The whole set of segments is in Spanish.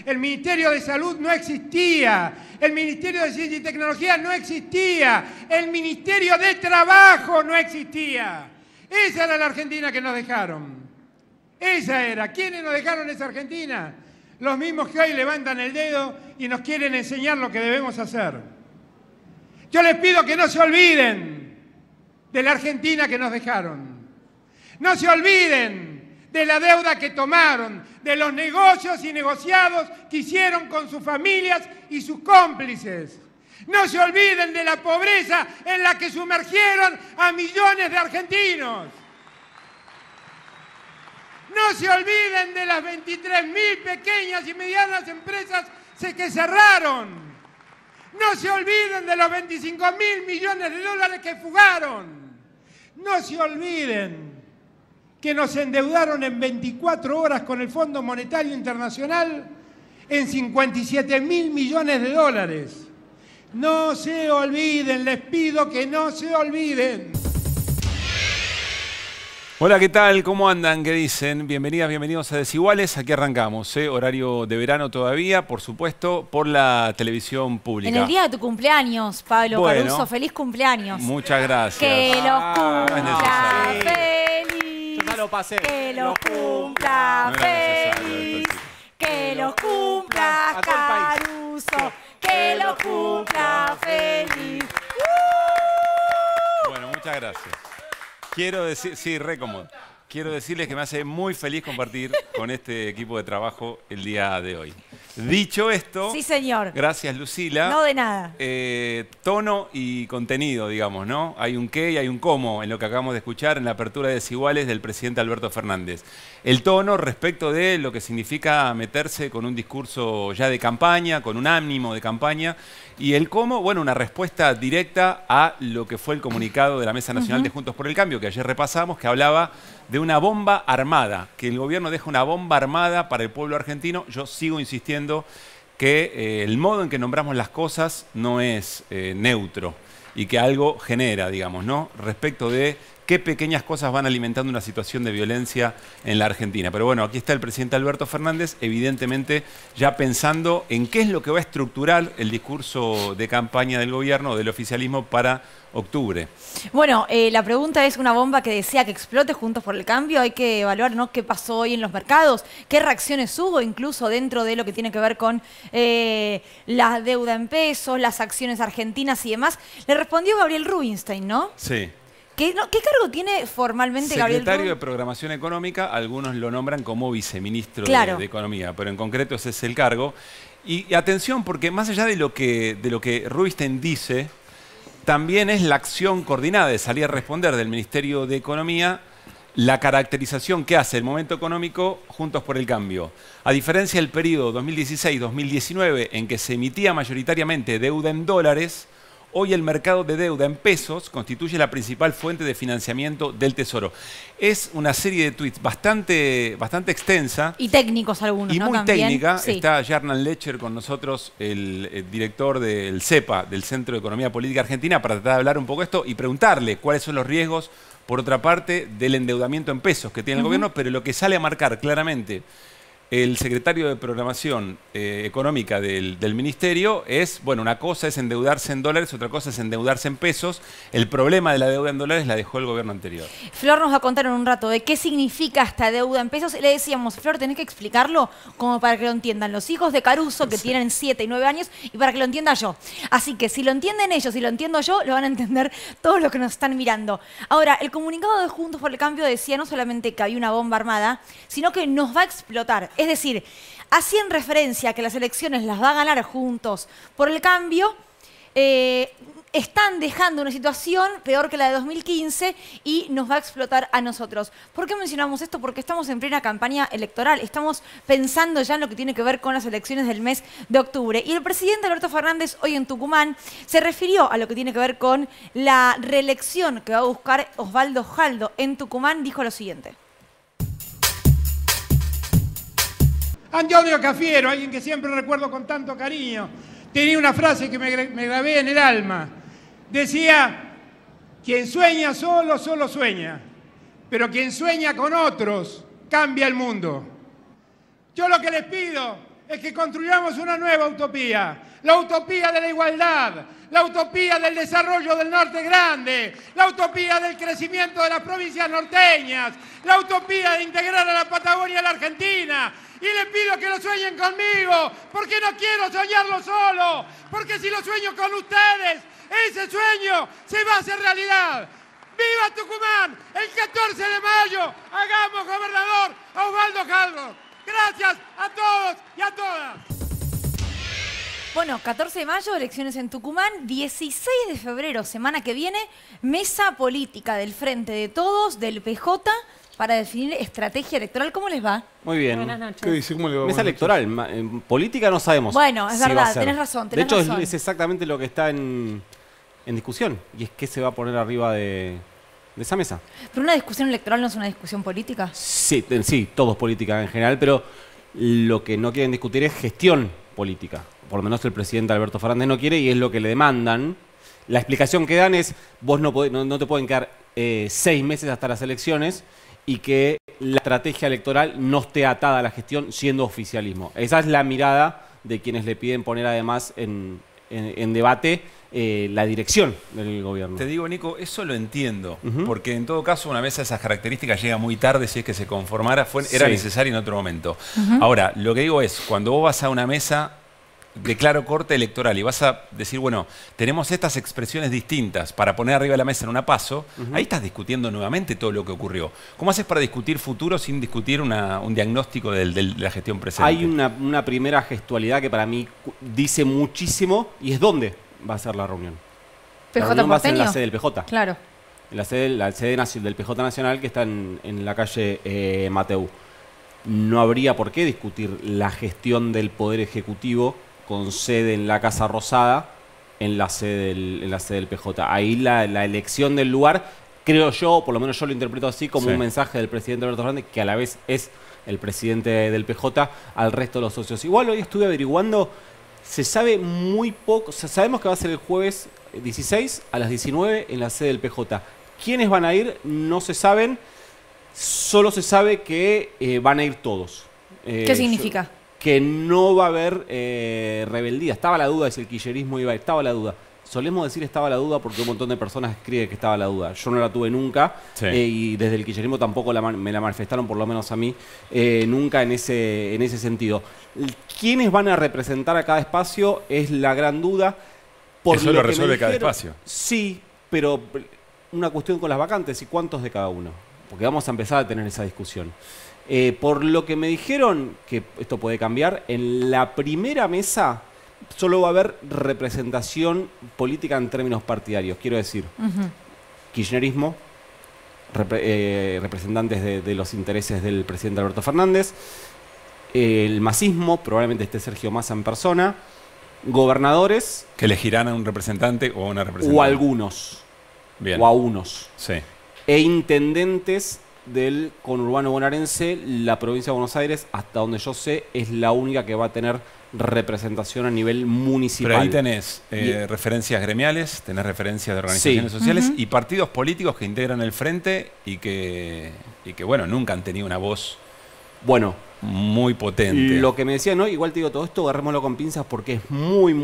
El Ministerio de Salud no existía. El Ministerio de Ciencia y Tecnología no existía. El Ministerio de Trabajo no existía. Esa era la Argentina que nos dejaron. Esa era. ¿Quiénes nos dejaron esa Argentina? Los mismos que hoy levantan el dedo y nos quieren enseñar lo que debemos hacer. Yo les pido que no se olviden de la Argentina que nos dejaron. No se olviden de la deuda que tomaron, de los negocios y negociados que hicieron con sus familias y sus cómplices. No se olviden de la pobreza en la que sumergieron a millones de argentinos. No se olviden de las 23.000 pequeñas y medianas empresas que cerraron. No se olviden de los 25.000 millones de dólares que fugaron. No se olviden que nos endeudaron en 24 horas con el Fondo Monetario Internacional en 57.000 millones de dólares. No se olviden, les pido que no se olviden. Hola, ¿qué tal? ¿Cómo andan? ¿Qué dicen? Bienvenidas, bienvenidos a Desiguales. Aquí arrancamos, horario de verano todavía, por supuesto, por la televisión pública. En el día de tu cumpleaños, Pablo Caruso, feliz cumpleaños. Muchas gracias. Que los cumpla es feliz. Yo ya lo pasé. Que los cumpla feliz. Que los cumpla Caruso. Que los cumpla feliz. Bueno, muchas gracias. Quiero decir, sí, re cómodo. Quiero decirles que me hace muy feliz compartir con este equipo de trabajo el día de hoy. Dicho esto, sí, señor. Gracias, Lucila. No de nada. Tono y contenido, digamos, ¿no? Hay un qué y hay un cómo en lo que acabamos de escuchar en la apertura de Desiguales del presidente Alberto Fernández. El tono respecto de lo que significa meterse con un discurso ya de campaña, con un ánimo de campaña. Y el cómo, bueno, una respuesta directa a lo que fue el comunicado de la Mesa Nacional de Juntos por el Cambio, que ayer repasamos, que hablaba de una bomba armada, que el gobierno deja una bomba armada para el pueblo argentino. Yo sigo insistiendo que el modo en que nombramos las cosas no es neutro y que algo genera, digamos, ¿no? Respecto de qué pequeñas cosas van alimentando una situación de violencia en la Argentina. Pero bueno, aquí está el presidente Alberto Fernández, evidentemente ya pensando en qué es lo que va a estructurar el discurso de campaña del gobierno, del oficialismo para octubre. Bueno, la pregunta es una bomba que desea que explote Juntos por el Cambio. Hay que evaluar, ¿no?, qué pasó hoy en los mercados, qué reacciones hubo incluso dentro de lo que tiene que ver con la deuda en pesos, las acciones argentinas y demás. Le respondió Gabriel Rubinstein, ¿no? Sí. ¿Qué cargo tiene formalmente Gabriel Rubinstein? Secretario de Programación Económica, algunos lo nombran como viceministro de Economía, pero en concreto ese es el cargo. Y atención, porque más allá de lo que Rubinstein dice, también es la acción coordinada de salir a responder del Ministerio de Economía, la caracterización que hace el momento económico Juntos por el Cambio. A diferencia del periodo 2016-2019, en que se emitía mayoritariamente deuda en dólares, hoy el mercado de deuda en pesos constituye la principal fuente de financiamiento del Tesoro. Es una serie de tweets bastante extensa. Y técnicos algunos, y ¿no? muy También. Técnica. Sí. Está Jarnan Lecher con nosotros, el director del CEPA, del Centro de Economía Política Argentina, para tratar de hablar un poco de esto y preguntarle cuáles son los riesgos, por otra parte, del endeudamiento en pesos que tiene el gobierno, pero lo que sale a marcar claramente el secretario de Programación Económica del Ministerio es, bueno, una cosa es endeudarse en dólares, otra cosa es endeudarse en pesos. El problema de la deuda en dólares la dejó el gobierno anterior. Flor nos va a contar en un rato de qué significa esta deuda en pesos. Le decíamos, Flor, tenés que explicarlo como para que lo entiendan los hijos de Caruso, que tienen 7 y 9 años, y para que lo entienda yo. Así que si lo entienden ellos y lo entiendo yo, lo van a entender todos los que nos están mirando. Ahora, el comunicado de Juntos por el Cambio decía no solamente que había una bomba armada, sino que nos va a explotar. Es decir, hacían referencia a que las elecciones las va a ganar Juntos por el Cambio. Están dejando una situación peor que la de 2015 y nos va a explotar a nosotros. ¿Por qué mencionamos esto? Porque estamos en plena campaña electoral. Estamos pensando ya en lo que tiene que ver con las elecciones del mes de octubre. Y el presidente Alberto Fernández, hoy en Tucumán, se refirió a lo que tiene que ver con la reelección que va a buscar Osvaldo Jaldo en Tucumán. Dijo lo siguiente. Antonio Cafiero, alguien que siempre recuerdo con tanto cariño, tenía una frase que me grabé en el alma. Decía, quien sueña solo, solo sueña, pero quien sueña con otros, cambia el mundo. Yo lo que les pido es que construyamos una nueva utopía, la utopía de la igualdad, la utopía del desarrollo del norte grande, la utopía del crecimiento de las provincias norteñas, la utopía de integrar a la Patagonia a la Argentina. Y les pido que lo sueñen conmigo, porque no quiero soñarlo solo, porque si lo sueño con ustedes, ese sueño se va a hacer realidad. ¡Viva Tucumán! El 14 de mayo hagamos gobernador a Osvaldo Calvo. Gracias a todos y a todas. Bueno, 14 de mayo, elecciones en Tucumán. 16 de febrero, semana que viene, mesa política del Frente de Todos, del PJ, para definir estrategia electoral. ¿Cómo les va? Muy bien. Buenas noches. ¿Qué dice? ¿Cómo le va? Mesa electoral. En política no sabemos. Bueno, es si va a verdad, ser. tenés razón. De hecho, es exactamente lo que está en discusión. Y es qué se va a poner arriba de esa mesa. ¿Pero una discusión electoral no es una discusión política? Sí, sí, todo es política en general, pero lo que no quieren discutir es gestión política. Por lo menos el presidente Alberto Fernández no quiere y es lo que le demandan. La explicación que dan es, vos no te pueden quedar 6 meses hasta las elecciones y que la estrategia electoral no esté atada a la gestión siendo oficialismo. Esa es la mirada de quienes le piden poner además en debate la dirección del gobierno. Te digo, Nico, eso lo entiendo, porque en todo caso una mesa de esas características llega muy tarde, si es que se conformara, era necesario en otro momento. Ahora, lo que digo es, cuando vos vas a una mesa de claro corte electoral y vas a decir, bueno, tenemos estas expresiones distintas para poner arriba de la mesa en una paso, ahí estás discutiendo nuevamente todo lo que ocurrió. ¿Cómo haces para discutir futuro sin discutir un diagnóstico de la gestión presente? Hay una primera gestualidad que para mí dice muchísimo y es dónde va a ser la reunión. ¿PJ La reunión va a ser en la porteño? sede del PJ. Claro. En la sede del PJ Nacional que está en la calle Mateu. No habría por qué discutir la gestión del Poder Ejecutivo con sede en la Casa Rosada en la sede del PJ. Ahí la elección del lugar, creo yo, por lo menos yo lo interpreto así, como un mensaje del presidente Alberto Fernández, que a la vez es el presidente del PJ, al resto de los socios. Igual hoy estuve averiguando, se sabe muy poco, o sea, sabemos que va a ser el jueves 16 a las 19 en la sede del PJ. ¿Quiénes van a ir? No se saben, solo se sabe que van a ir todos. ¿Qué significa? Que no va a haber rebeldía. Estaba la duda de si el kirchnerismo iba a ir. Estaba la duda. Solemos decir estaba la duda porque un montón de personas escriben que estaba la duda. Yo no la tuve nunca y desde el kirchnerismo tampoco me la manifestaron, por lo menos a mí, nunca en ese sentido. ¿Quiénes van a representar a cada espacio? Es la gran duda. Eso lo resuelve cada espacio. Sí, pero una cuestión con las vacantes y cuántos de cada uno. Porque vamos a empezar a tener esa discusión. Por lo que me dijeron, que esto puede cambiar, en la primera mesa solo va a haber representación política en términos partidarios. Quiero decir, kirchnerismo, representantes de los intereses del presidente Alberto Fernández, el masismo, probablemente esté Sergio Massa en persona, gobernadores. Que elegirán a un representante o a una representante. O a algunos. Bien. O a unos. Sí. E intendentes del conurbano bonaerense. La provincia de Buenos Aires, hasta donde yo sé, es la única que va a tener representación a nivel municipal. Pero ahí tenés referencias gremiales, tenés referencias de organizaciones sociales y partidos políticos que integran el frente y que bueno, nunca han tenido una voz muy potente. Lo que me decían, ¿no? Igual te digo, todo esto agarrémoslo con pinzas porque es muy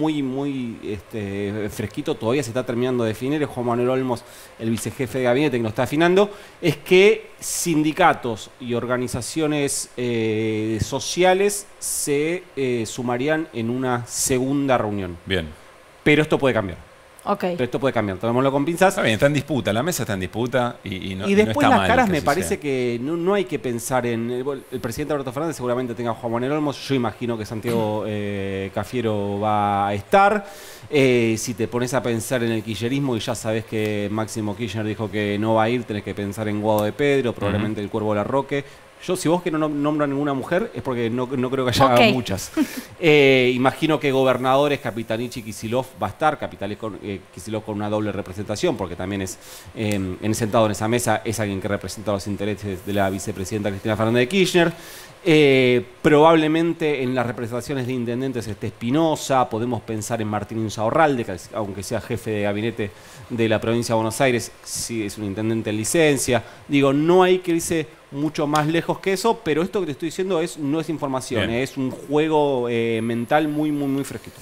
fresquito, todavía se está terminando de definir, es Juan Manuel Olmos, el vicejefe de gabinete, que nos está afinando, es que sindicatos y organizaciones sociales se sumarían en una segunda reunión. Bien. Pero esto puede cambiar. Okay. Pero esto puede cambiar, tomémoslo con pinzas. Está bien, está en disputa, la mesa está en disputa y no, y después no está las mal caras que me así parece sea. que no hay que pensar en... El presidente Alberto Fernández seguramente tenga a Juan Manuel Olmos, yo imagino que Santiago Cafiero va a estar. Si te pones a pensar en el kirchnerismo y ya sabes que Máximo Kirchner dijo que no va a ir, tenés que pensar en Guado de Pedro, probablemente el Cuervo Larroque. Si vos que no nombran ninguna mujer es porque no creo que haya muchas. Imagino que gobernadores, Capitanichi y Kicillof va a estar, Kicillof con una doble representación, porque también es sentado en esa mesa, es alguien que representa los intereses de la vicepresidenta Cristina Fernández de Kirchner. Probablemente en las representaciones de intendentes esté Espinosa, podemos pensar en Martín Insaurralde, que aunque sea jefe de gabinete de la provincia de Buenos Aires, sí es un intendente en licencia. Digo, no hay que irse mucho más lejos que eso, pero esto que te estoy diciendo no es información, Bien. es un juego mental muy, muy, muy fresquito.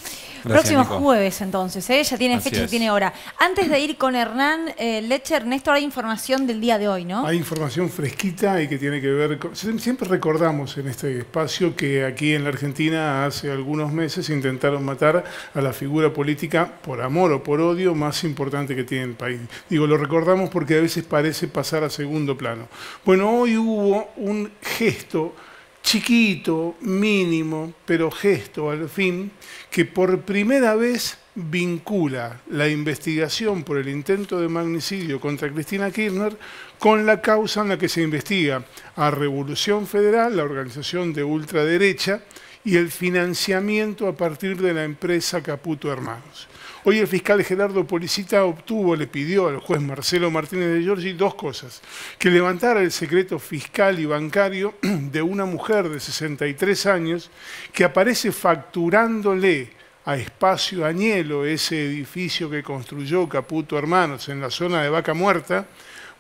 Gracias, Próximo Nico. jueves, entonces, ¿eh? Ya tiene Así fecha, ya es. tiene hora. Antes de ir con Hernán Lecher, Néstor, hay información del día de hoy, ¿no? Hay información fresquita y que tiene que ver con... Siempre recordamos en este espacio que aquí en la Argentina hace algunos meses intentaron matar a la figura política, por amor o por odio, más importante que tiene el país. Digo, lo recordamos porque a veces parece pasar a segundo plano. Bueno, hoy hubo un gesto chiquito, mínimo, pero gesto al fin, que por primera vez vincula la investigación por el intento de magnicidio contra Cristina Kirchner con la causa en la que se investiga a Revolución Federal, la organización de ultraderecha, y el financiamiento a partir de la empresa Caputo Hermanos. Hoy el fiscal Gerardo Policita le pidió al juez Marcelo Martínez de Giorgi dos cosas: que levantara el secreto fiscal y bancario de una mujer de 63 años que aparece facturándole a Espacio Añelo, ese edificio que construyó Caputo Hermanos en la zona de Vaca Muerta,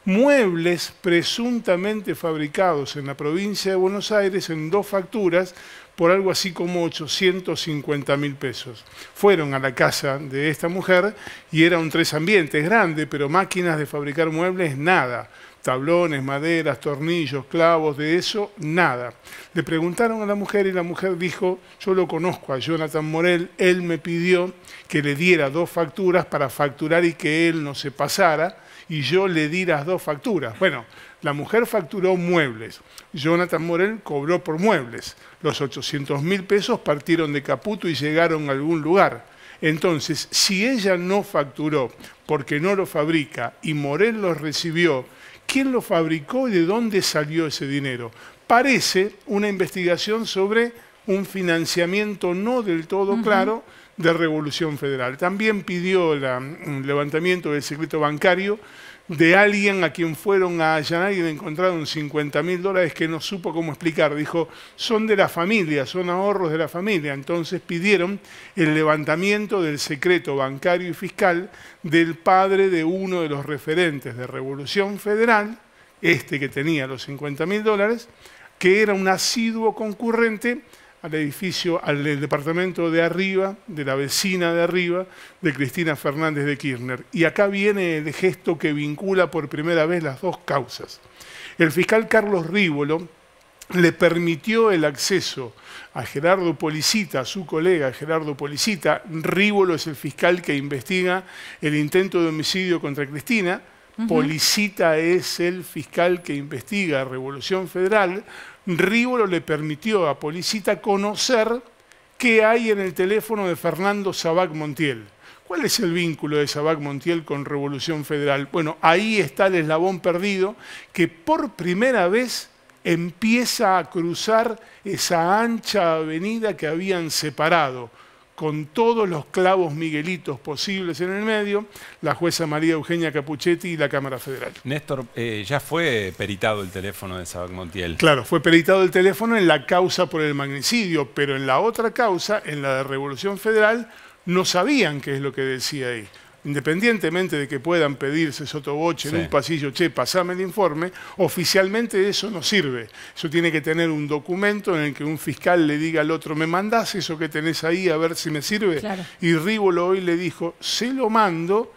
muebles presuntamente fabricados en la provincia de Buenos Aires en dos facturas por algo así como 850.000 pesos. Fueron a la casa de esta mujer y era un tres ambientes grande, pero máquinas de fabricar muebles, nada. Tablones, maderas, tornillos, clavos, de eso, nada. Le preguntaron a la mujer y la mujer dijo: yo lo conozco a Jonathan Morel, él me pidió que le diera dos facturas para facturar y que él no se pasara, y yo le di las dos facturas. Bueno, la mujer facturó muebles, Jonathan Morel cobró por muebles. Los 800.000 pesos partieron de Caputo y llegaron a algún lugar. Entonces, si ella no facturó porque no lo fabrica y Morel los recibió, ¿quién lo fabricó y de dónde salió ese dinero? Parece una investigación sobre un financiamiento no del todo claro de Revolución Federal. También pidió un levantamiento del secreto bancario de alguien a quien fueron a allanar y le encontraron $50.000 que no supo cómo explicar. Dijo, son de la familia, son ahorros de la familia. Entonces pidieron el levantamiento del secreto bancario y fiscal del padre de uno de los referentes de Revolución Federal, este que tenía los $50.000, que era un asiduo concurrente al edificio, al departamento de arriba, de la vecina de arriba, de Cristina Fernández de Kirchner. Y acá viene el gesto que vincula por primera vez las dos causas. El fiscal Carlos Rívolo le permitió el acceso a Gerardo Policita, a su colega Gerardo Policita. Rívolo es el fiscal que investiga el intento de homicidio contra Cristina. Policita es el fiscal que investiga Revolución Federal. Rívolo le permitió a Policita conocer qué hay en el teléfono de Fernando Sabac Montiel. ¿Cuál es el vínculo de Sabac Montiel con Revolución Federal? Bueno, ahí está el eslabón perdido que por primera vez empieza a cruzar esa ancha avenida que habían separado, con todos los clavos miguelitos posibles en el medio, la jueza María Eugenia Capuchetti y la Cámara Federal. Néstor, ya fue peritado el teléfono de Sabac Montiel. Claro, fue peritado el teléfono en la causa por el magnicidio, pero en la otra causa, en la de Revolución Federal, no sabían qué es lo que decía ahí. Independientemente de que puedan pedirse sotoboche en un pasillo, che, pasame el informe, oficialmente eso no sirve. Eso tiene que tener un documento en el que un fiscal le diga al otro, ¿me mandás eso que tenés ahí a ver si me sirve? Claro. Y Rívolo hoy le dijo, se lo mando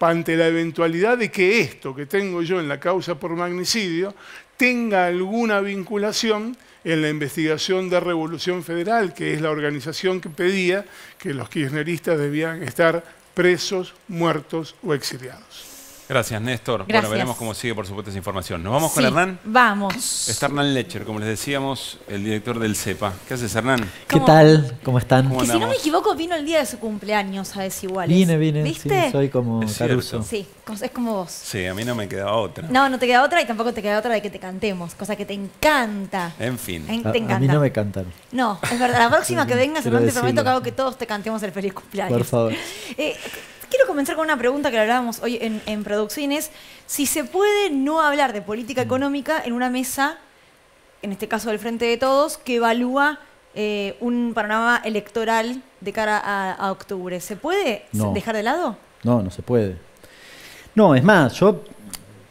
ante la eventualidad de que esto que tengo yo en la causa por magnicidio tenga alguna vinculación en la investigación de Revolución Federal, que es la organización que pedía que los kirchneristas debían estar presos, muertos o exiliados. Gracias, Néstor. Gracias. Bueno, veremos cómo sigue, por supuesto, esa información. ¿Nos vamos con Sí, Hernán? Vamos. Está Hernán Lecher, como les decíamos, el director del CEPA. ¿Qué haces, Hernán? ¿Qué ¿Cómo? tal? ¿Cómo están? ¿Cómo Que si no me andamos? equivoco, vino el día de su cumpleaños a Desiguales. Vine, ¿Viste? sí, soy como Es Caruso. cierto. Sí, es como vos. Sí, a mí no me quedaba otra. No, no te queda otra y tampoco te queda otra de que te cantemos, cosa que te encanta. En fin. Te A encanta. mí no me cantan, No, es verdad. La próxima que vengas, Quiero Hernán, te prometo decirlo. que hago que todos te cantemos el feliz cumpleaños. por favor. Quiero comenzar con una pregunta que le hablábamos hoy en Producciones. Si se puede no hablar de política económica en una mesa, en este caso del Frente de Todos, que evalúa un panorama electoral de cara a octubre. ¿Se puede No. dejar de lado? No, no se puede. No, es más, yo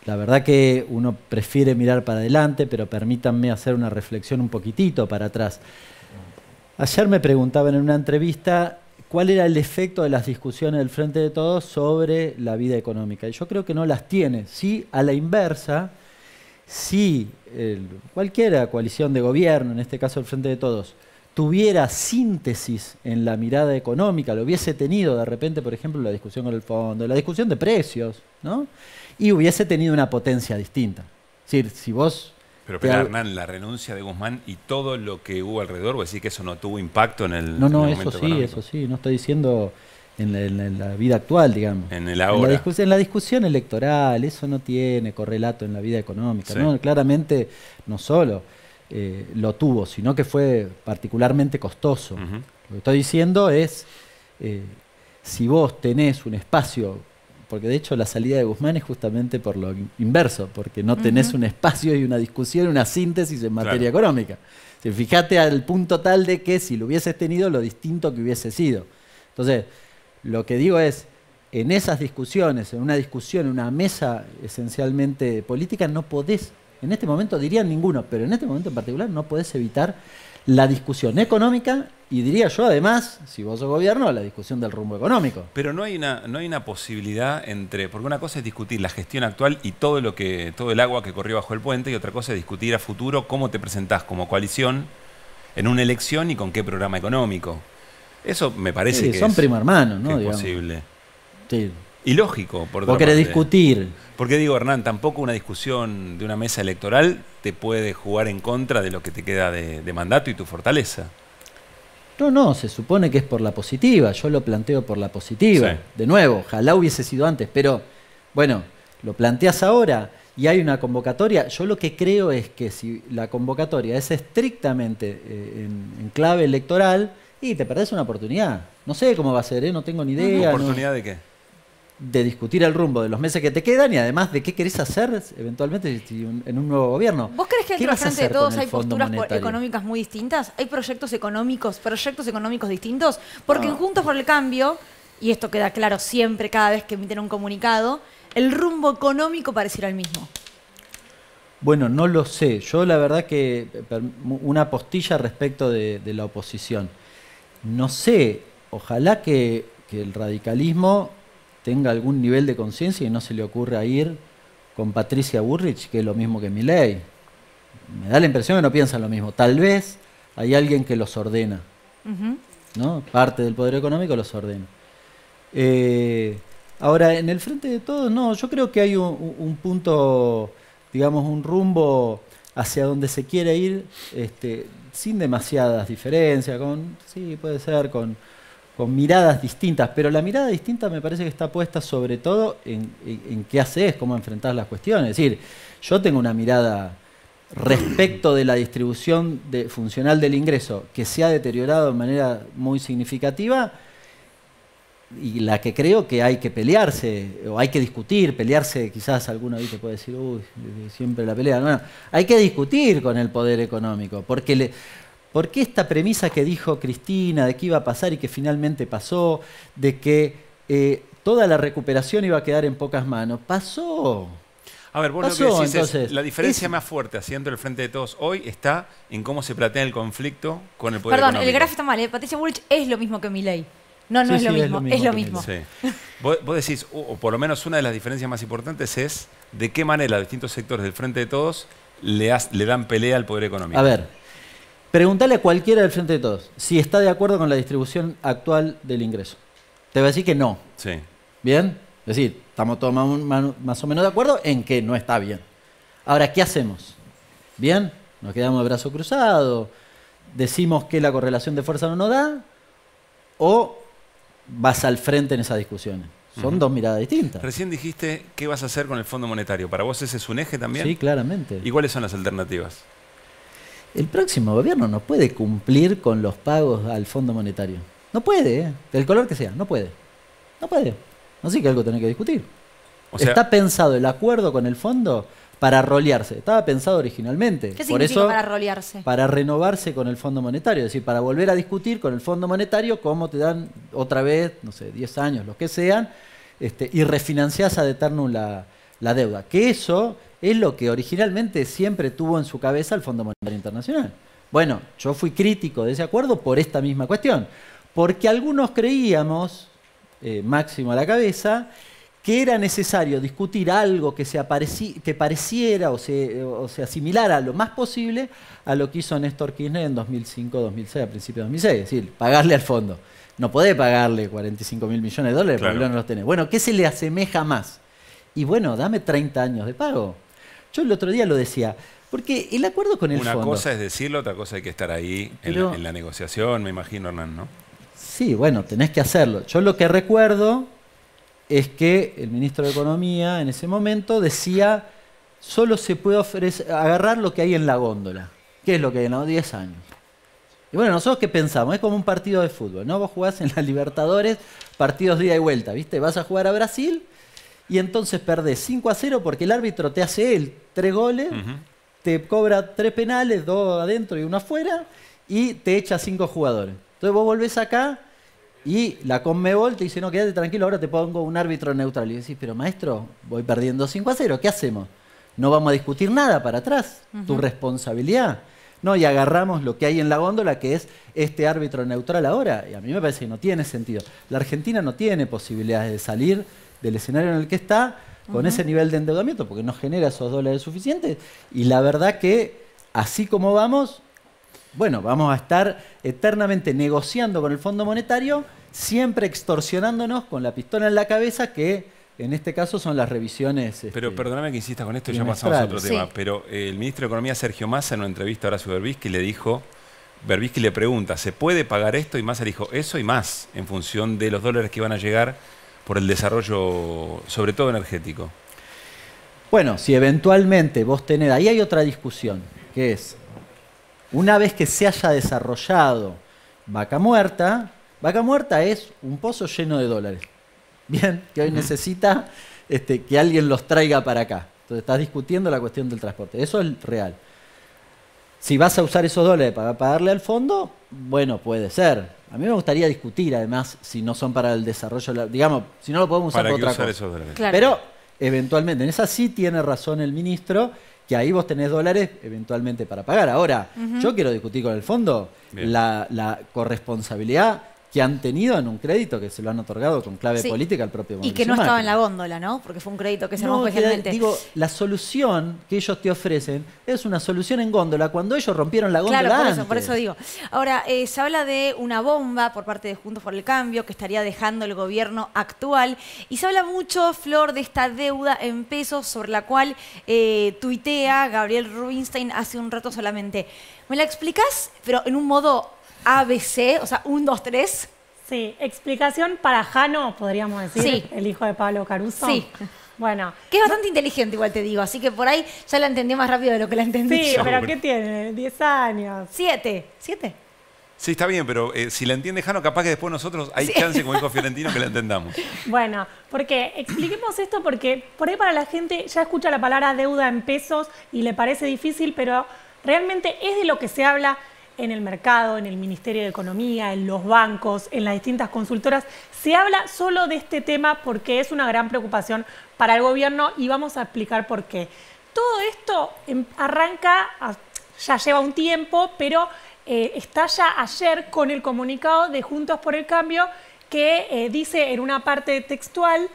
la verdad que uno prefiere mirar para adelante, pero permítanme hacer una reflexión un poquitito para atrás. Ayer me preguntaban en una entrevista cuál era el efecto de las discusiones del Frente de Todos sobre la vida económica. Y yo creo que no las tiene. Sí, a la inversa, si cualquiera coalición de gobierno, en este caso el Frente de Todos, tuviera síntesis en la mirada económica, lo hubiese tenido de repente, por ejemplo, la discusión con el fondo, la discusión de precios, ¿no? Y hubiese tenido una potencia distinta. Es decir, si vos... Pero Hernán, la renuncia de Guzmán y todo lo que hubo alrededor, ¿vos decís que eso no tuvo impacto en el No, en el momento eso sí, económico? eso sí. No estoy diciendo en la vida actual, digamos. En el ahora. En la discusión electoral, eso no tiene correlato en la vida económica. Sí. ¿No? Claramente, no solo lo tuvo, sino que fue particularmente costoso. Ujú. Lo que estoy diciendo es, si vos tenés un espacio... Porque de hecho la salida de Guzmán es justamente por lo inverso, porque no tenés un espacio y una discusión, una síntesis en materia económica. O sea, fíjate al punto tal de que si lo hubieses tenido, lo distinto que hubiese sido. Entonces, lo que digo es, en esas discusiones, en una discusión, en una mesa esencialmente política, no podés, en este momento dirían ninguno, pero en este momento en particular no podés evitar la discusión económica y diría yo además, si vos sos gobierno, la discusión del rumbo económico. Pero no hay una posibilidad entre, porque una cosa es discutir la gestión actual y todo el agua que corrió bajo el puente, y otra cosa es discutir a futuro cómo te presentás como coalición en una elección y con qué programa económico. Eso me parece Sí, que son primo hermanos, ¿no? que es posible. Sí. Y lógico, por otra Vos querés parte. discutir. Porque digo, Hernán, tampoco una discusión de una mesa electoral te puede jugar en contra de lo que te queda de mandato y tu fortaleza. No, se supone que es por la positiva, yo lo planteo por la positiva. Sí. De nuevo, ojalá hubiese sido antes, pero bueno, lo planteas ahora y hay una convocatoria. Yo lo que creo es que si la convocatoria es estrictamente en clave electoral, y te perdés una oportunidad. No sé cómo va a ser, no tengo ni idea. ¿Oportunidad de qué? De discutir el rumbo de los meses que te quedan y además de qué querés hacer eventualmente en un nuevo gobierno. ¿Vos crees que ¿Qué dentro del vas a Frente de hacer con Todos el hay Fondo posturas Monetario? económicas muy distintas? ¿Hay proyectos económicos distintos? Porque en Juntos por el Cambio, y esto queda claro siempre cada vez que emiten un comunicado, el rumbo económico pareciera el mismo. Bueno, no lo sé. Yo la verdad que una postilla respecto de la oposición. No sé, ojalá que el radicalismo tenga algún nivel de conciencia y no se le ocurra ir con Patricia Bullrich, que es lo mismo que Milei. Me da la impresión que no piensan lo mismo. Tal vez hay alguien que los ordena, ¿no? Parte del poder económico los ordena. Ahora, en el Frente de Todos, no, yo creo que hay un punto, digamos, un rumbo hacia donde se quiere ir, sin demasiadas diferencias, sí, puede ser, con miradas distintas, pero la mirada distinta me parece que está puesta sobre todo en qué haces, cómo enfrentás las cuestiones. Es decir, yo tengo una mirada respecto de la distribución funcional del ingreso que se ha deteriorado de manera muy significativa y la que creo que hay que pelearse, o hay que discutir, pelearse, quizás alguno ahí te puede decir, uy, siempre la pelea. No, hay que discutir con el poder económico, porque esta premisa que dijo Cristina de que iba a pasar y que finalmente pasó, de que toda la recuperación iba a quedar en pocas manos, pasó. A ver, vos Pasó, lo que decís entonces, es, la diferencia más fuerte haciendo el Frente de Todos hoy está en cómo se plantea el conflicto con el poder Perdón, económico. el gráfico está mal, ¿eh? Patricia Bullrich es lo mismo que Milei. No, Sí, es lo sí, mismo, es lo mismo. Sí. Vos decís, o por lo menos una de las diferencias más importantes es de qué manera distintos sectores del Frente de Todos le dan pelea al poder económico. A ver, preguntale a cualquiera del Frente de Todos si está de acuerdo con la distribución actual del ingreso. Te va a decir que no. Sí. ¿Bien? Es decir, estamos todos más o menos de acuerdo en que no está bien. Ahora, ¿qué hacemos? ¿Bien? ¿Nos quedamos de brazo cruzado? ¿Decimos que la correlación de fuerza no nos da? ¿O vas al frente en esas discusiones? Son dos miradas distintas. Recién dijiste qué vas a hacer con el Fondo Monetario. ¿Para vos ese es un eje también? Sí, claramente. ¿Y cuáles son las alternativas? El próximo gobierno no puede cumplir con los pagos al Fondo Monetario. No puede, del color que sea, no puede. No puede. Así que algo tiene que discutir. O sea, Está pensado el acuerdo con el fondo para rolearse. Estaba pensado originalmente. ¿Qué Por significa eso, para rolearse? para renovarse con el Fondo Monetario. Es decir, para volver a discutir con el Fondo Monetario cómo te dan otra vez, no sé, 10 años, los que sean, y refinanciás ad eternum la la deuda. Que eso es lo que originalmente siempre tuvo en su cabeza el Fondo Monetario Internacional. Bueno, yo fui crítico de ese acuerdo por esta misma cuestión. Porque algunos creíamos, máximo a la cabeza, que era necesario discutir algo que pareciera o se asimilara lo más posible a lo que hizo Néstor Kirchner en 2005-2006, a principios de 2006. Es decir, pagarle al fondo. No podés pagarle 45.000 millones de dólares, Claro. porque no los tenés. Bueno, ¿qué se le asemeja más? Y bueno, dame 30 años de pago. Yo el otro día lo decía, porque el acuerdo con el Una fondo... cosa es decirlo, otra cosa hay que estar ahí Pero- en la negociación, me imagino, Hernán, ¿no? Sí, bueno, tenés que hacerlo. Yo lo que recuerdo es que el ministro de Economía en ese momento decía, solo se puede agarrar lo que hay en la góndola. ¿Qué es lo que hay en los 10 años? Y bueno, nosotros qué pensamos, es como un partido de fútbol, ¿no? Vos jugás en la Libertadores, partidos de ida y vuelta, ¿viste? Vas a jugar a Brasil y entonces perdés 5-0 porque el árbitro te hace él 3 goles, te cobra 3 penales, 2 adentro y 1 afuera, y te echa 5 jugadores. Entonces vos volvés acá y la Conmebol te dice, no, quédate tranquilo, ahora te pongo un árbitro neutral. Y decís, pero maestro, voy perdiendo 5-0, ¿qué hacemos? No vamos a discutir nada para atrás, tu responsabilidad. No, y agarramos lo que hay en la góndola, que es este árbitro neutral ahora. Y a mí me parece que no tiene sentido. La Argentina no tiene posibilidades de salir del escenario en el que está con ese nivel de endeudamiento, porque no genera esos dólares suficientes. Y la verdad que, así como vamos, bueno, vamos a estar eternamente negociando con el Fondo Monetario, siempre extorsionándonos con la pistola en la cabeza, que en este caso son las revisiones. Pero perdóname que insista con esto, ya pasamos a otro trimestrales. tema. Sí. Pero el ministro de Economía, Sergio Massa, en una entrevista a Horacio Berbisky, le dijo, Berbisky le pregunta, ¿se puede pagar esto? Y Massa le dijo, eso y más, en función de los dólares que van a llegar por el desarrollo, sobre todo energético. Bueno, si eventualmente vos tenés... Ahí hay otra discusión, que es, una vez que se haya desarrollado Vaca Muerta es un pozo lleno de dólares. Bien, que hoy necesita que alguien los traiga para acá. Entonces estás discutiendo la cuestión del transporte. Eso es real. Si vas a usar esos dólares para pagarle al fondo, bueno, puede ser. A mí me gustaría discutir, además, si no son para el desarrollo, digamos, si no lo podemos usar ¿Para para qué otra usar cosa. esos dólares? Claro. Pero, eventualmente, en esa sí tiene razón el ministro, que ahí vos tenés dólares eventualmente para pagar. Ahora, yo quiero discutir con el fondo Bien. la corresponsabilidad que han tenido en un crédito que se lo han otorgado con clave Sí. política al propio Y que Mauricio no estaba Macri. en la góndola, ¿no? Porque fue un crédito que se armó No, especialmente. digo, la solución que ellos te ofrecen es una solución en góndola cuando ellos rompieron la góndola Claro, por antes. eso digo. Ahora, se habla de una bomba por parte de Juntos por el Cambio que estaría dejando el gobierno actual. Y se habla mucho, Flor, de esta deuda en pesos sobre la cual tuitea Gabriel Rubinstein hace un rato solamente. ¿Me la explicás, pero en un modo ABC? O sea, 1, 2, 3. Sí, explicación para Jano, podríamos decir, Sí. el hijo de Pablo Caruso. Sí. Bueno, Que es bastante inteligente, igual te digo. Así que por ahí ya la entendí más rápido de lo que la entendí sí, yo. pero ¿qué tiene? 10 años. 7. ¿7? Sí, está bien, pero si la entiende Jano, capaz que después nosotros hay chance, como dijo Fiorentino, que la entendamos. Bueno, porque expliquemos esto porque por ahí para la gente ya escucha la palabra deuda en pesos y le parece difícil, pero realmente es de lo que se habla en el mercado, en el Ministerio de Economía, en los bancos, en las distintas consultoras. Se habla solo de este tema porque es una gran preocupación para el gobierno y vamos a explicar por qué. Todo esto ya lleva un tiempo, pero estalla ayer con el comunicado de Juntos por el Cambio que dice en una parte textual,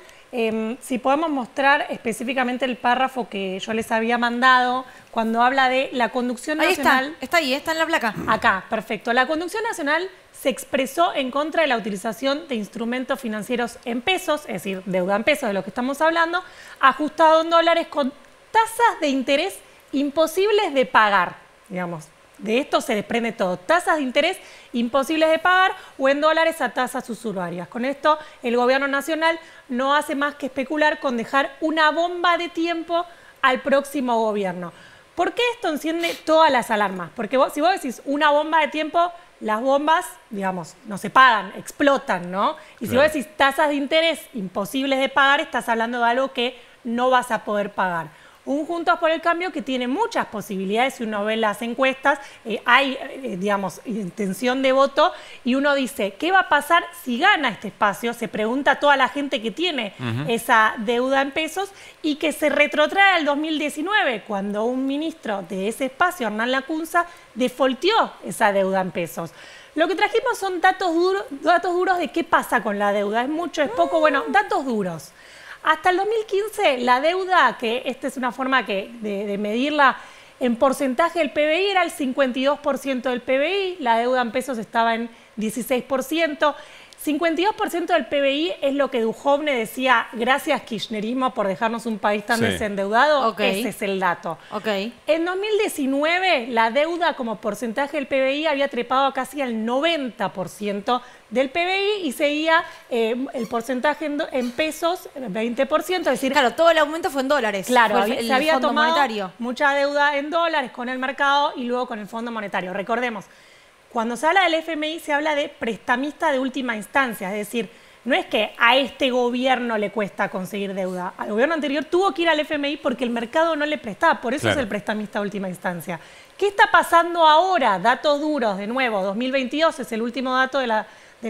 si podemos mostrar específicamente el párrafo que yo les había mandado cuando habla de la conducción Ahí nacional. está ahí, está en la placa. Acá, perfecto. La conducción nacional se expresó en contra de la utilización de instrumentos financieros en pesos, es decir, deuda en pesos de lo que estamos hablando, ajustado en dólares con tasas de interés imposibles de pagar, digamos. De esto se desprende todo. Tasas de interés imposibles de pagar o en dólares a tasas usurarias. Con esto, el gobierno nacional no hace más que especular con dejar una bomba de tiempo al próximo gobierno. ¿Por qué esto enciende todas las alarmas? Porque si vos decís una bomba de tiempo, las bombas, digamos, no se pagan, explotan, ¿no? Y si Claro. vos decís tasas de interés imposibles de pagar, estás hablando de algo que no vas a poder pagar. Un Juntos por el Cambio que tiene muchas posibilidades, si uno ve las encuestas, hay, digamos, intención de voto, y uno dice, ¿qué va a pasar si gana este espacio? Se pregunta a toda la gente que tiene esa deuda en pesos, y que se retrotrae al 2019, cuando un ministro de ese espacio, Hernán Lacunza, defaulteó esa deuda en pesos. Lo que trajimos son datos duros de qué pasa con la deuda. ¿Es mucho, es poco? Bueno, datos duros. Hasta el 2015, la deuda, que esta es una forma de medirla en porcentaje del PBI, era el 52% del PBI, la deuda en pesos estaba en 16%. 52% del PBI es lo que Duhovne decía, gracias kirchnerismo por dejarnos un país tan desendeudado. Ese es el dato. En 2019, la deuda como porcentaje del PBI había trepado casi al 90% del PBI y seguía el porcentaje en pesos, 20%. Es decir, claro, todo el aumento fue en dólares. Claro, se había Fondo tomado Monetario. mucha deuda en dólares con el mercado y luego con el Fondo Monetario. Recordemos, cuando se habla del FMI se habla de prestamista de última instancia, es decir, no es que a este gobierno le cuesta conseguir deuda. Al gobierno anterior tuvo que ir al FMI porque el mercado no le prestaba, por eso es el prestamista de última instancia. ¿Qué está pasando ahora? Datos duros, de nuevo, 2022 es el último dato de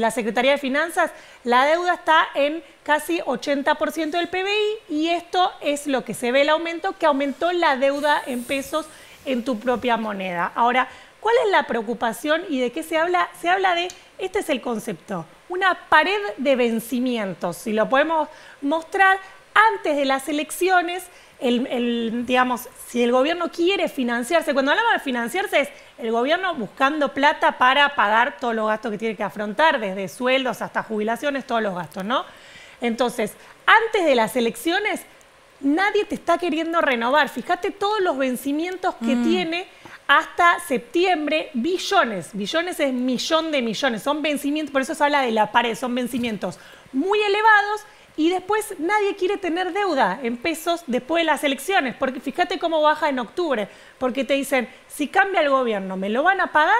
la Secretaría de Finanzas. La deuda está en casi 80% del PBI y esto es lo que se ve el aumento, que aumentó la deuda en pesos en tu propia moneda. Ahora, ¿cuál es la preocupación y de qué se habla? Se habla de, este es el concepto, una pared de vencimientos. Si lo podemos mostrar, antes de las elecciones, digamos, si el gobierno quiere financiarse, cuando hablamos de financiarse es el gobierno buscando plata para pagar todos los gastos que tiene que afrontar, desde sueldos hasta jubilaciones, todos los gastos, ¿no? Entonces, antes de las elecciones, nadie te está queriendo renovar. Fíjate todos los vencimientos que tiene hasta septiembre, billones. Billones es millón de millones. Son vencimientos, por eso se habla de la pared, son vencimientos muy elevados y después nadie quiere tener deuda en pesos después de las elecciones. Porque fíjate cómo baja en octubre. Porque te dicen, si cambia el gobierno, ¿me lo van a pagar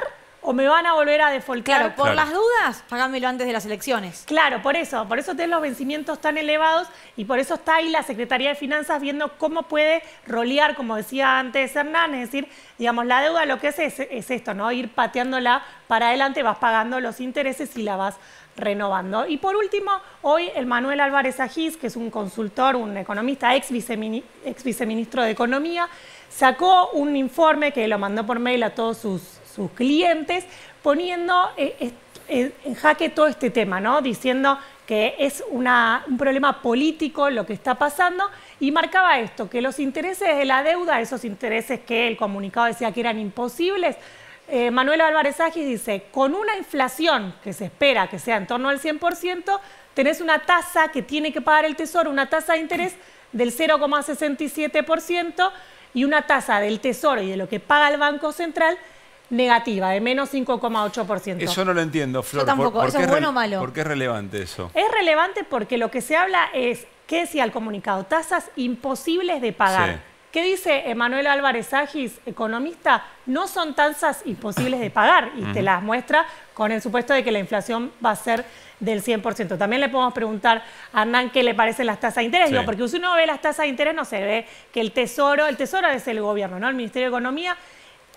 o me van a volver a defaultar? Claro, por las dudas, pagámelo antes de las elecciones. Claro, por eso tenés los vencimientos tan elevados y por eso está ahí la Secretaría de Finanzas viendo cómo puede rolear, como decía antes Hernán, es decir, digamos, la deuda lo que es esto, ¿no? Ir pateándola para adelante, vas pagando los intereses y la vas renovando. Y por último, hoy el Manuel Álvarez Agis, que es un consultor, un economista, ex viceministro de Economía, sacó un informe que lo mandó por mail a todos sus clientes, poniendo en jaque todo este tema, ¿no? Diciendo que es un problema político lo que está pasando, y marcaba esto, que los intereses de la deuda, esos intereses que el comunicado decía que eran imposibles, Manuel Álvarez Agis dice, con una inflación que se espera que sea en torno al 100%, tenés una tasa que tiene que pagar el Tesoro, una tasa de interés del 0,67% y una tasa del Tesoro y de lo que paga el Banco Central negativa, de menos 5,8%. Eso no lo entiendo, Flor. Yo tampoco. ¿Eso es bueno o malo? ¿Por qué es relevante eso? Es relevante porque lo que se habla es, ¿qué decía el comunicado? Tasas imposibles de pagar. Sí. ¿Qué dice Manuel Álvarez Agis, economista? No son tasas imposibles de pagar y te las muestra con el supuesto de que la inflación va a ser del 100%. También le podemos preguntar a Hernán qué le parecen las tasas de interés, digo, porque si uno ve las tasas de interés no se ve que el tesoro es el gobierno, ¿no? El Ministerio de Economía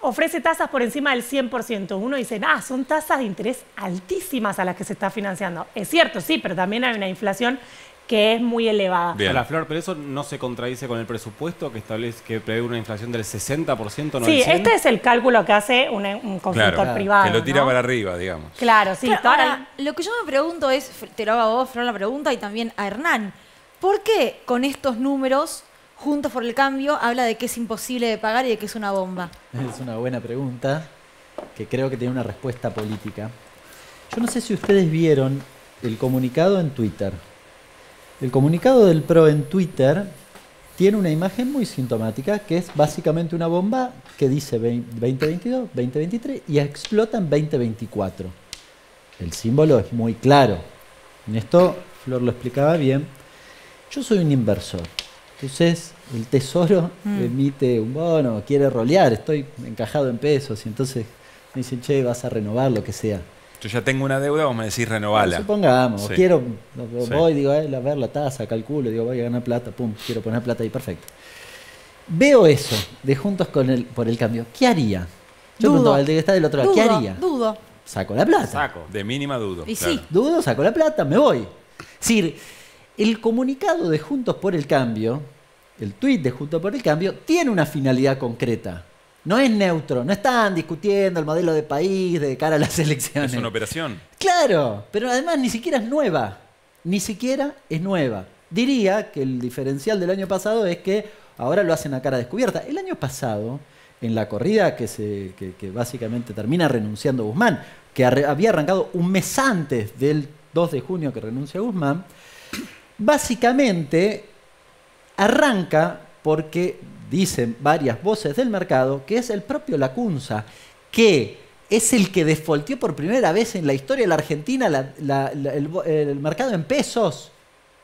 ofrece tasas por encima del 100%. Uno dice, son tasas de interés altísimas a las que se está financiando. Es cierto, sí, pero también hay una inflación que es muy elevada. Bien. Ahora, Flor, pero eso no se contradice con el presupuesto que prevé una inflación del 60%, ¿no? Sí, este es el cálculo que hace un consultor privado. Que lo tira ¿no? para arriba, digamos. Claro, sí. Claro, ahora, lo que yo me pregunto es, te lo hago a vos, Flor, la pregunta, y también a Hernán, ¿por qué con estos números Juntos por el Cambio habla de que es imposible de pagar y de que es una bomba? Es una buena pregunta que creo que tiene una respuesta política. Yo no sé si ustedes vieron el comunicado en Twitter. El comunicado del PRO en Twitter tiene una imagen muy sintomática, que es básicamente una bomba que dice 2022, 2023 y explota en 2024. El símbolo es muy claro. En esto Flor lo explicaba bien. Yo soy un inversor. Entonces el Tesoro emite un bono, quiere rolear, estoy encajado en pesos y entonces me dicen, che, vas a renovar lo que sea. Yo ya tengo una deuda, vos me decís renovala. Supongamos, Sí. voy, digo, a ver la tasa, calculo, digo, voy a ganar plata, pum, quiero poner plata ahí, perfecto. Veo eso de Juntos por el Cambio. ¿Qué haría? Yo pregunto al que está del otro lado, ¿qué haría? Dudo. Saco la plata. Saco. De mínima dudo. Y claro. sí. Dudo, saco la plata, me voy. Es decir, el comunicado de Juntos por el Cambio, el tuit de Juntos por el Cambio, tiene una finalidad concreta. No es neutro, no están discutiendo el modelo de país de cara a las elecciones. Es una operación. Claro, pero además ni siquiera es nueva. Ni siquiera es nueva. Diría que el diferencial del año pasado es que ahora lo hacen a cara descubierta. El año pasado, en la corrida que básicamente termina renunciando Guzmán, que había arrancado un mes antes del 2 de junio que renuncia Guzmán, básicamente arranca porque dicen varias voces del mercado que es el propio Lacunza, que es el que defaultió por primera vez en la historia de la Argentina el mercado en pesos.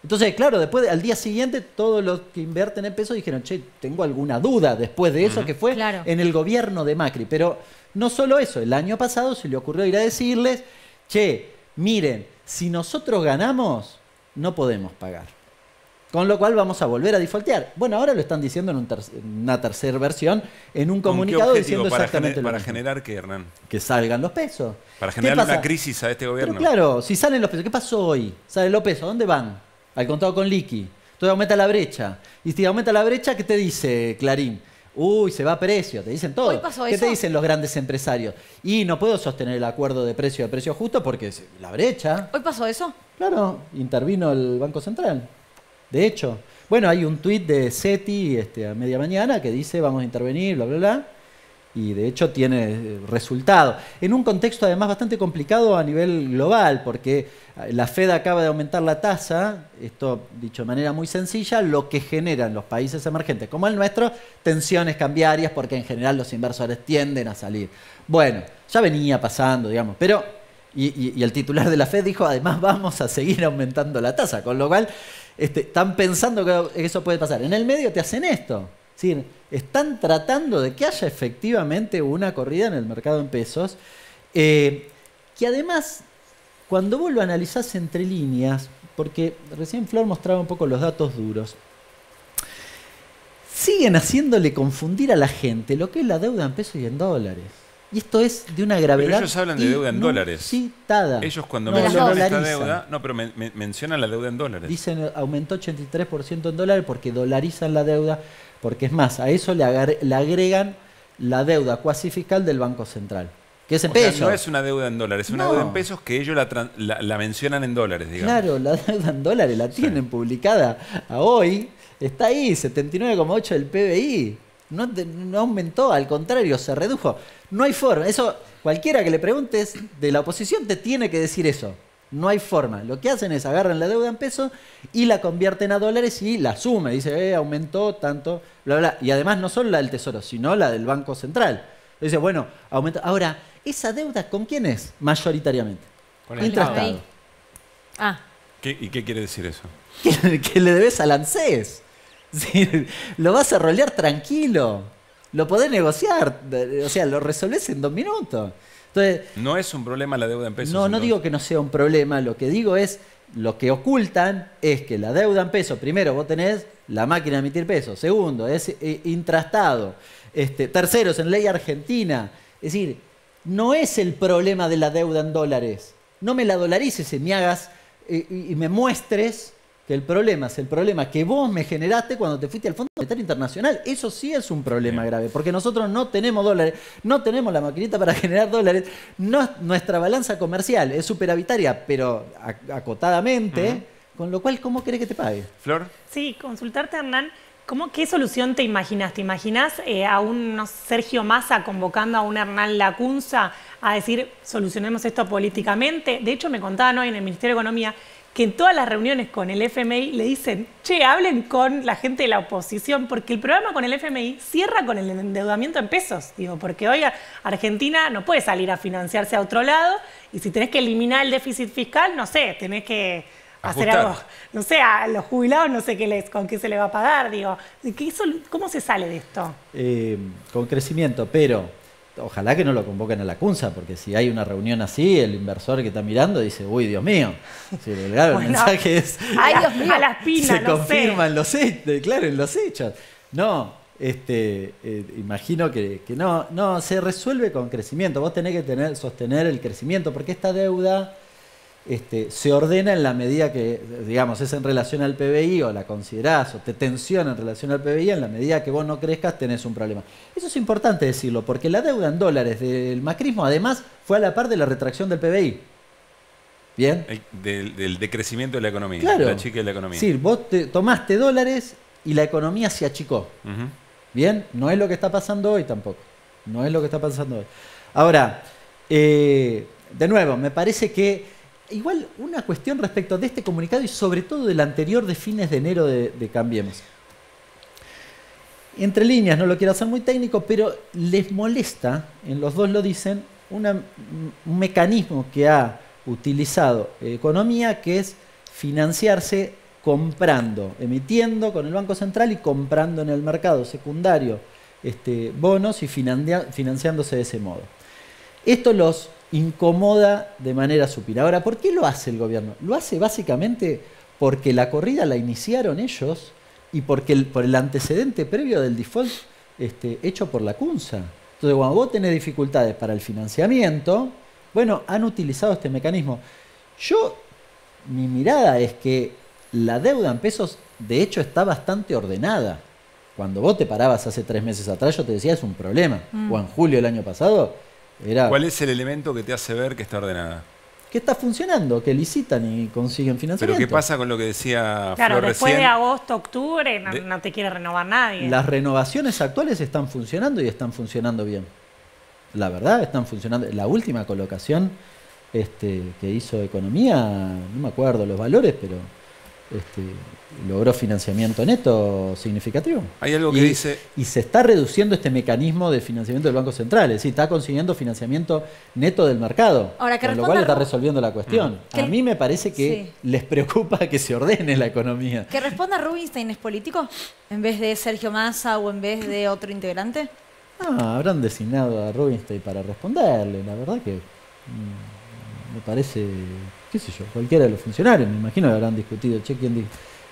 Entonces, claro, después al día siguiente todos los que invierten en pesos dijeron, che, tengo alguna duda después de eso, que fue Claro. en el gobierno de Macri. Pero no solo eso, el año pasado se le ocurrió ir a decirles, che, miren, si nosotros ganamos, no podemos pagar. Con lo cual vamos a volver a defaultear. Bueno, ahora lo están diciendo en una tercera versión, en un comunicado ¿Con qué diciendo objetivo? exactamente lo ¿Para mismo. generar qué, Hernán? Que salgan los pesos. Para ¿Qué generar pasa? una crisis a este gobierno. Pero claro, si salen los pesos, ¿qué pasó hoy? Salen los pesos, ¿dónde van? Al contado con liqui. Entonces aumenta la brecha. Y si aumenta la brecha, ¿qué te dice Clarín? Uy, se va a precio, te dicen todo. ¿Hoy pasó ¿Qué eso? te dicen los grandes empresarios? Y no puedo sostener el acuerdo de precio justo porque la brecha. ¿Hoy pasó eso? Claro, intervino el Banco Central. De hecho, bueno, hay un tuit de SETI a media mañana que dice vamos a intervenir, bla, bla, bla. Y de hecho tiene resultado. En un contexto además bastante complicado a nivel global, porque la Fed acaba de aumentar la tasa, esto dicho de manera muy sencilla, lo que genera en los países emergentes como el nuestro, tensiones cambiarias, porque en general los inversores tienden a salir. Bueno, ya venía pasando, digamos, pero... Y el titular de la Fed dijo, además vamos a seguir aumentando la tasa, con lo cual están pensando que eso puede pasar. En el medio te hacen esto. Es decir, están tratando de que haya efectivamente una corrida en el mercado en pesos, que además, cuando vos lo analizás entre líneas, porque recién Flor mostraba un poco los datos duros, siguen haciéndole confundir a la gente lo que es la deuda en pesos y en dólares. Y esto es de una gravedad. Pero ellos hablan de deuda en dólares. Inusitada. Ellos cuando No, mencionan lo esta dolarizan. deuda, no, pero mencionan la deuda en dólares. Dicen aumentó 83% en dólares porque dolarizan la deuda, porque es más, a eso le agregan la deuda cuasi fiscal del Banco Central, que es en O sea, pesos. no es una deuda en dólares, es una No. deuda en pesos que ellos la mencionan en dólares, digamos. Claro, la deuda en dólares la tienen publicada a hoy, está ahí, 79,8 del PBI. No aumentó, al contrario, se redujo. No hay forma. Eso, cualquiera que le preguntes de la oposición te tiene que decir eso. No hay forma. Lo que hacen es agarran la deuda en pesos y la convierten a dólares y la sumen. Dice, aumentó tanto, bla, bla. Y además no solo la del Tesoro, sino la del Banco Central. Dice, bueno, aumenta. Ahora, ¿esa deuda con quién es? Mayoritariamente. Con el Intrastado. Estado. Ah, ¿Y qué quiere decir eso? Que le debes al ANSES. Sí, lo vas a rolear tranquilo. Lo podés negociar. O sea, lo resolvés en 2 minutos. Entonces, No es un problema la deuda en pesos. no entonces. digo que no sea un problema. Lo que digo es, lo que ocultan es que la deuda en pesos, primero, vos tenés la máquina de emitir pesos. Segundo, es intrastado. Tercero, es en ley argentina. Es decir, no es el problema de la deuda en dólares. No me la dolarices y me hagas y me muestres que el problema es el problema que vos me generaste cuando te fuiste al Fondo Monetario Internacional. Eso sí es un problema grave, porque nosotros no tenemos dólares, no tenemos la maquinita para generar dólares, nuestra balanza comercial es superavitaria, pero acotadamente, con lo cual, ¿cómo querés que te pague? Flor, Sí, consultarte, Hernán, ¿qué solución te imaginas? ¿Te imaginas a un Sergio Massa convocando a un Hernán Lacunza a decir, solucionemos esto políticamente? De hecho, me contaban hoy en el Ministerio de Economía que en todas las reuniones con el FMI le dicen, che, hablen con la gente de la oposición, porque el programa con el FMI cierra con el endeudamiento en pesos. Digo, porque hoy Argentina no puede salir a financiarse a otro lado, y si tenés que eliminar el déficit fiscal, no sé, tenés que hacer Ajustar. algo, no sé, a los jubilados no sé con qué se le va a pagar, digo, ¿cómo se sale de esto? Con crecimiento, pero ojalá que no lo convoquen a la Cunza, porque si hay una reunión así, el inversor que está mirando dice, uy, Dios mío. Sí, claro, el Bueno, mensaje es... Ay, Dios mío. a las pinas, se no confirman sé. los hechos, claro, en los hechos. No, imagino que no, se resuelve con crecimiento. Vos tenés que sostener el crecimiento, porque esta deuda se ordena en la medida que, digamos, es en relación al PBI o la considerás o te tensiona en relación al PBI, en la medida que vos no crezcas tenés un problema. Eso es importante decirlo, porque la deuda en dólares del macrismo además fue a la par de la retracción del PBI. ¿Bien? Del decrecimiento de la economía, claro. la chica de la economía. Sí, vos tomaste dólares y la economía se achicó. ¿Bien? No es lo que está pasando hoy tampoco. No es lo que está pasando hoy. Ahora, de nuevo, me parece que igual una cuestión respecto de este comunicado y sobre todo del anterior de fines de enero de Cambiemos. Entre líneas, no lo quiero hacer muy técnico, pero les molesta, en los dos lo dicen, un mecanismo que ha utilizado economía, que es financiarse comprando, emitiendo con el Banco Central y comprando en el mercado secundario bonos y financiándose de ese modo. Esto los incomoda de manera supina. Ahora, ¿por qué lo hace el gobierno? Lo hace básicamente porque la corrida la iniciaron ellos y porque por el antecedente previo del default hecho por la CUNSA. Entonces, cuando vos tenés dificultades para el financiamiento, bueno, han utilizado este mecanismo. Mi mirada es que la deuda en pesos, de hecho, está bastante ordenada. Cuando vos te parabas hace 3 meses atrás, yo te decía, es un problema. O en julio del año pasado, era... ¿Cuál es el elemento que te hace ver que está ordenada? Que está funcionando, que licitan y consiguen financiamiento. ¿Pero qué pasa con lo que decía Claro, Flor después recién? de agosto, octubre, no te quiere renovar nadie. Las renovaciones actuales están funcionando y están funcionando bien. La verdad, están funcionando. La última colocación que hizo Economía, no me acuerdo los valores, pero logró financiamiento neto significativo. Hay algo que dice... Y se está reduciendo este mecanismo de financiamiento del Banco Central, es decir, está consiguiendo financiamiento neto del mercado, Ahora, que con lo cual está responda resolviendo la cuestión. A mí me parece que les preocupa que se ordene la economía. ¿Que responda Rubinstein es político en vez de Sergio Massa o en vez de otro integrante? Habrán designado a Rubinstein para responderle, la verdad que me parece, qué sé yo, cualquiera de los funcionarios, me imagino que habrán discutido,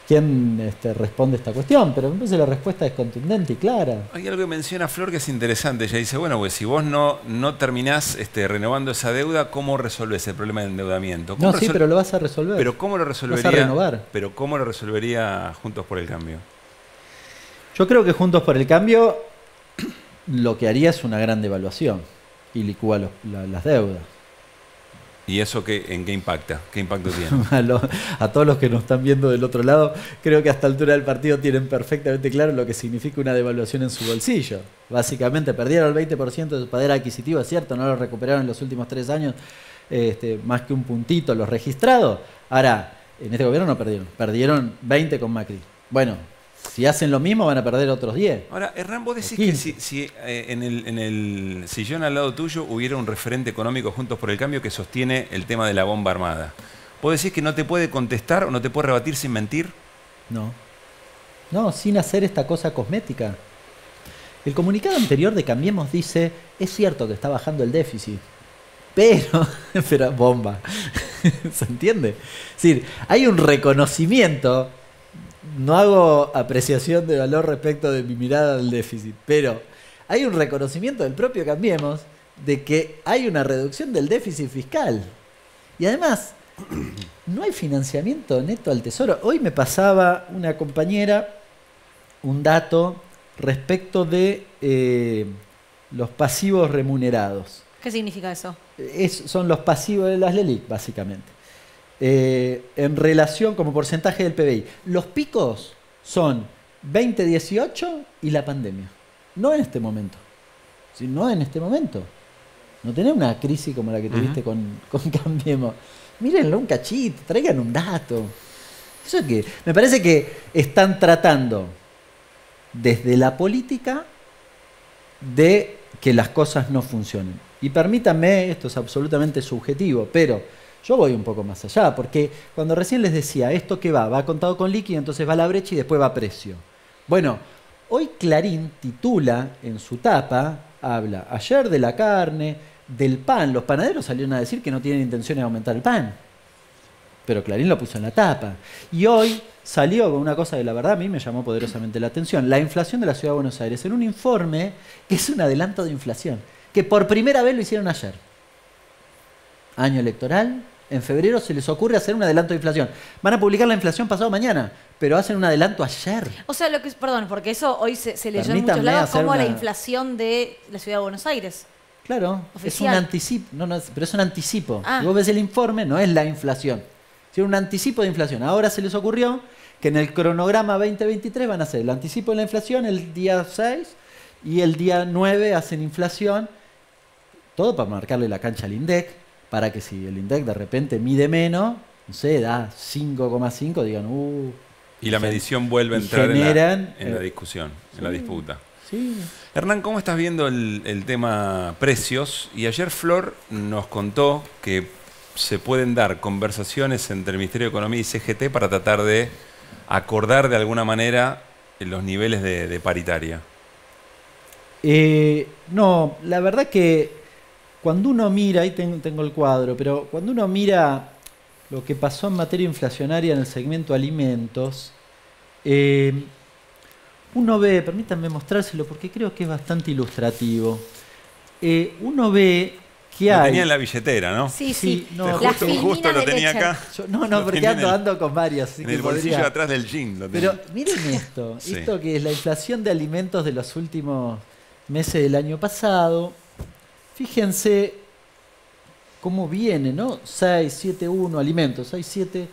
quién responde esta cuestión, pero me parece que la respuesta es contundente y clara. Hay algo que menciona Flor que es interesante. Ella dice, bueno, pues si vos no terminás renovando esa deuda, ¿cómo resolvés el problema del endeudamiento? No, sí, pero lo vas a resolver. ¿Pero cómo lo resolvería? Vas a renovar. ¿Pero cómo lo resolvería Juntos por el Cambio? Yo creo que Juntos por el Cambio lo que haría es una gran devaluación y licúa las deudas. ¿Y eso en qué impacta? ¿Qué impacto tiene? A todos los que nos están viendo del otro lado, creo que hasta altura del partido tienen perfectamente claro lo que significa una devaluación en su bolsillo. Básicamente perdieron el 20% de su poder adquisitivo, es cierto, no lo recuperaron en los últimos 3 años, más que un puntito los registrados. Ahora, en este gobierno no perdieron 20 con Macri. Bueno, si hacen lo mismo van a perder otros 10. Ahora, Hernán, vos decís que si en el sillón al lado tuyo hubiera un referente económico Juntos por el Cambio que sostiene el tema de la bomba armada, ¿vos decís que no te puede contestar o no te puede rebatir sin mentir? No, sin hacer esta cosa cosmética. El comunicado anterior de Cambiemos dice, es cierto que está bajando el déficit, pero bomba. ¿Se entiende? Es decir, hay un reconocimiento. No hago apreciación de valor respecto de mi mirada del déficit, pero hay un reconocimiento del propio Cambiemos de que hay una reducción del déficit fiscal. Y además, no hay financiamiento neto al Tesoro. Hoy me pasaba una compañera un dato respecto de los pasivos remunerados. ¿Qué significa eso? Son los pasivos de las LELIC, básicamente. En relación como porcentaje del PBI. Los picos son 2018 y la pandemia. No en este momento. ¿Sí? No en este momento. No tenés una crisis como la que tuviste con Cambiemos. Mírenlo un cachito, traigan un dato. Eso que me parece que están tratando desde la política de que las cosas no funcionen. Y permítanme, esto es absolutamente subjetivo, pero yo voy un poco más allá, porque cuando recién les decía, esto que va contado con líquido, entonces va a la brecha y después va a precio. Bueno, hoy Clarín titula en su tapa, habla ayer de la carne, del pan. Los panaderos salieron a decir que no tienen intención de aumentar el pan. pero Clarín lo puso en la tapa. Y hoy salió con una cosa que la verdad a mí me llamó poderosamente la atención. La inflación de la Ciudad de Buenos Aires, en un informe que es un adelanto de inflación, que por primera vez lo hicieron ayer. Año electoral, en febrero se les ocurre hacer un adelanto de inflación. Van a publicar la inflación pasado mañana, pero hacen un adelanto ayer. O sea, perdón, porque eso hoy se leyó en Permítanme muchos lados hacer como la una- inflación de la Ciudad de Buenos Aires. Claro, Oficial. es un anticipo. No, pero es un anticipo. Ah. Si vos ves el informe, no es la inflación. Es un anticipo de inflación. Ahora se les ocurrió que en el cronograma 2023 van a hacer el anticipo de la inflación el día 6 y el día 9 hacen inflación. Todo para marcarle la cancha al INDEC, para que si el INDEC de repente mide menos, no sé, da 5,5, digan, Y la medición vuelve a y entrar generan, en la discusión, en la disputa. sí. Hernán, ¿cómo estás viendo el tema precios? Y ayer Flor nos contó que se pueden dar conversaciones entre el Ministerio de Economía y CGT para tratar de acordar de alguna manera los niveles de paritaria. No, la verdad que cuando uno mira, ahí tengo el cuadro, pero cuando uno mira lo que pasó en materia inflacionaria en el segmento alimentos, uno ve, permítanme mostrárselo porque creo que es bastante ilustrativo, uno ve que Lo hay... tenía en la billetera, ¿no? Sí, Sí, sí. no, Las justo filminas lo de tenía leche. acá. No, Lo porque tenía en ando con varios. Así En que el bolsillo podría- atrás del jean. Lo tenía. Pero miren esto, Sí. esto que es la inflación de alimentos de los últimos meses del año pasado. Fíjense cómo viene, ¿no? 6, 7, 1, alimentos, 6, 7,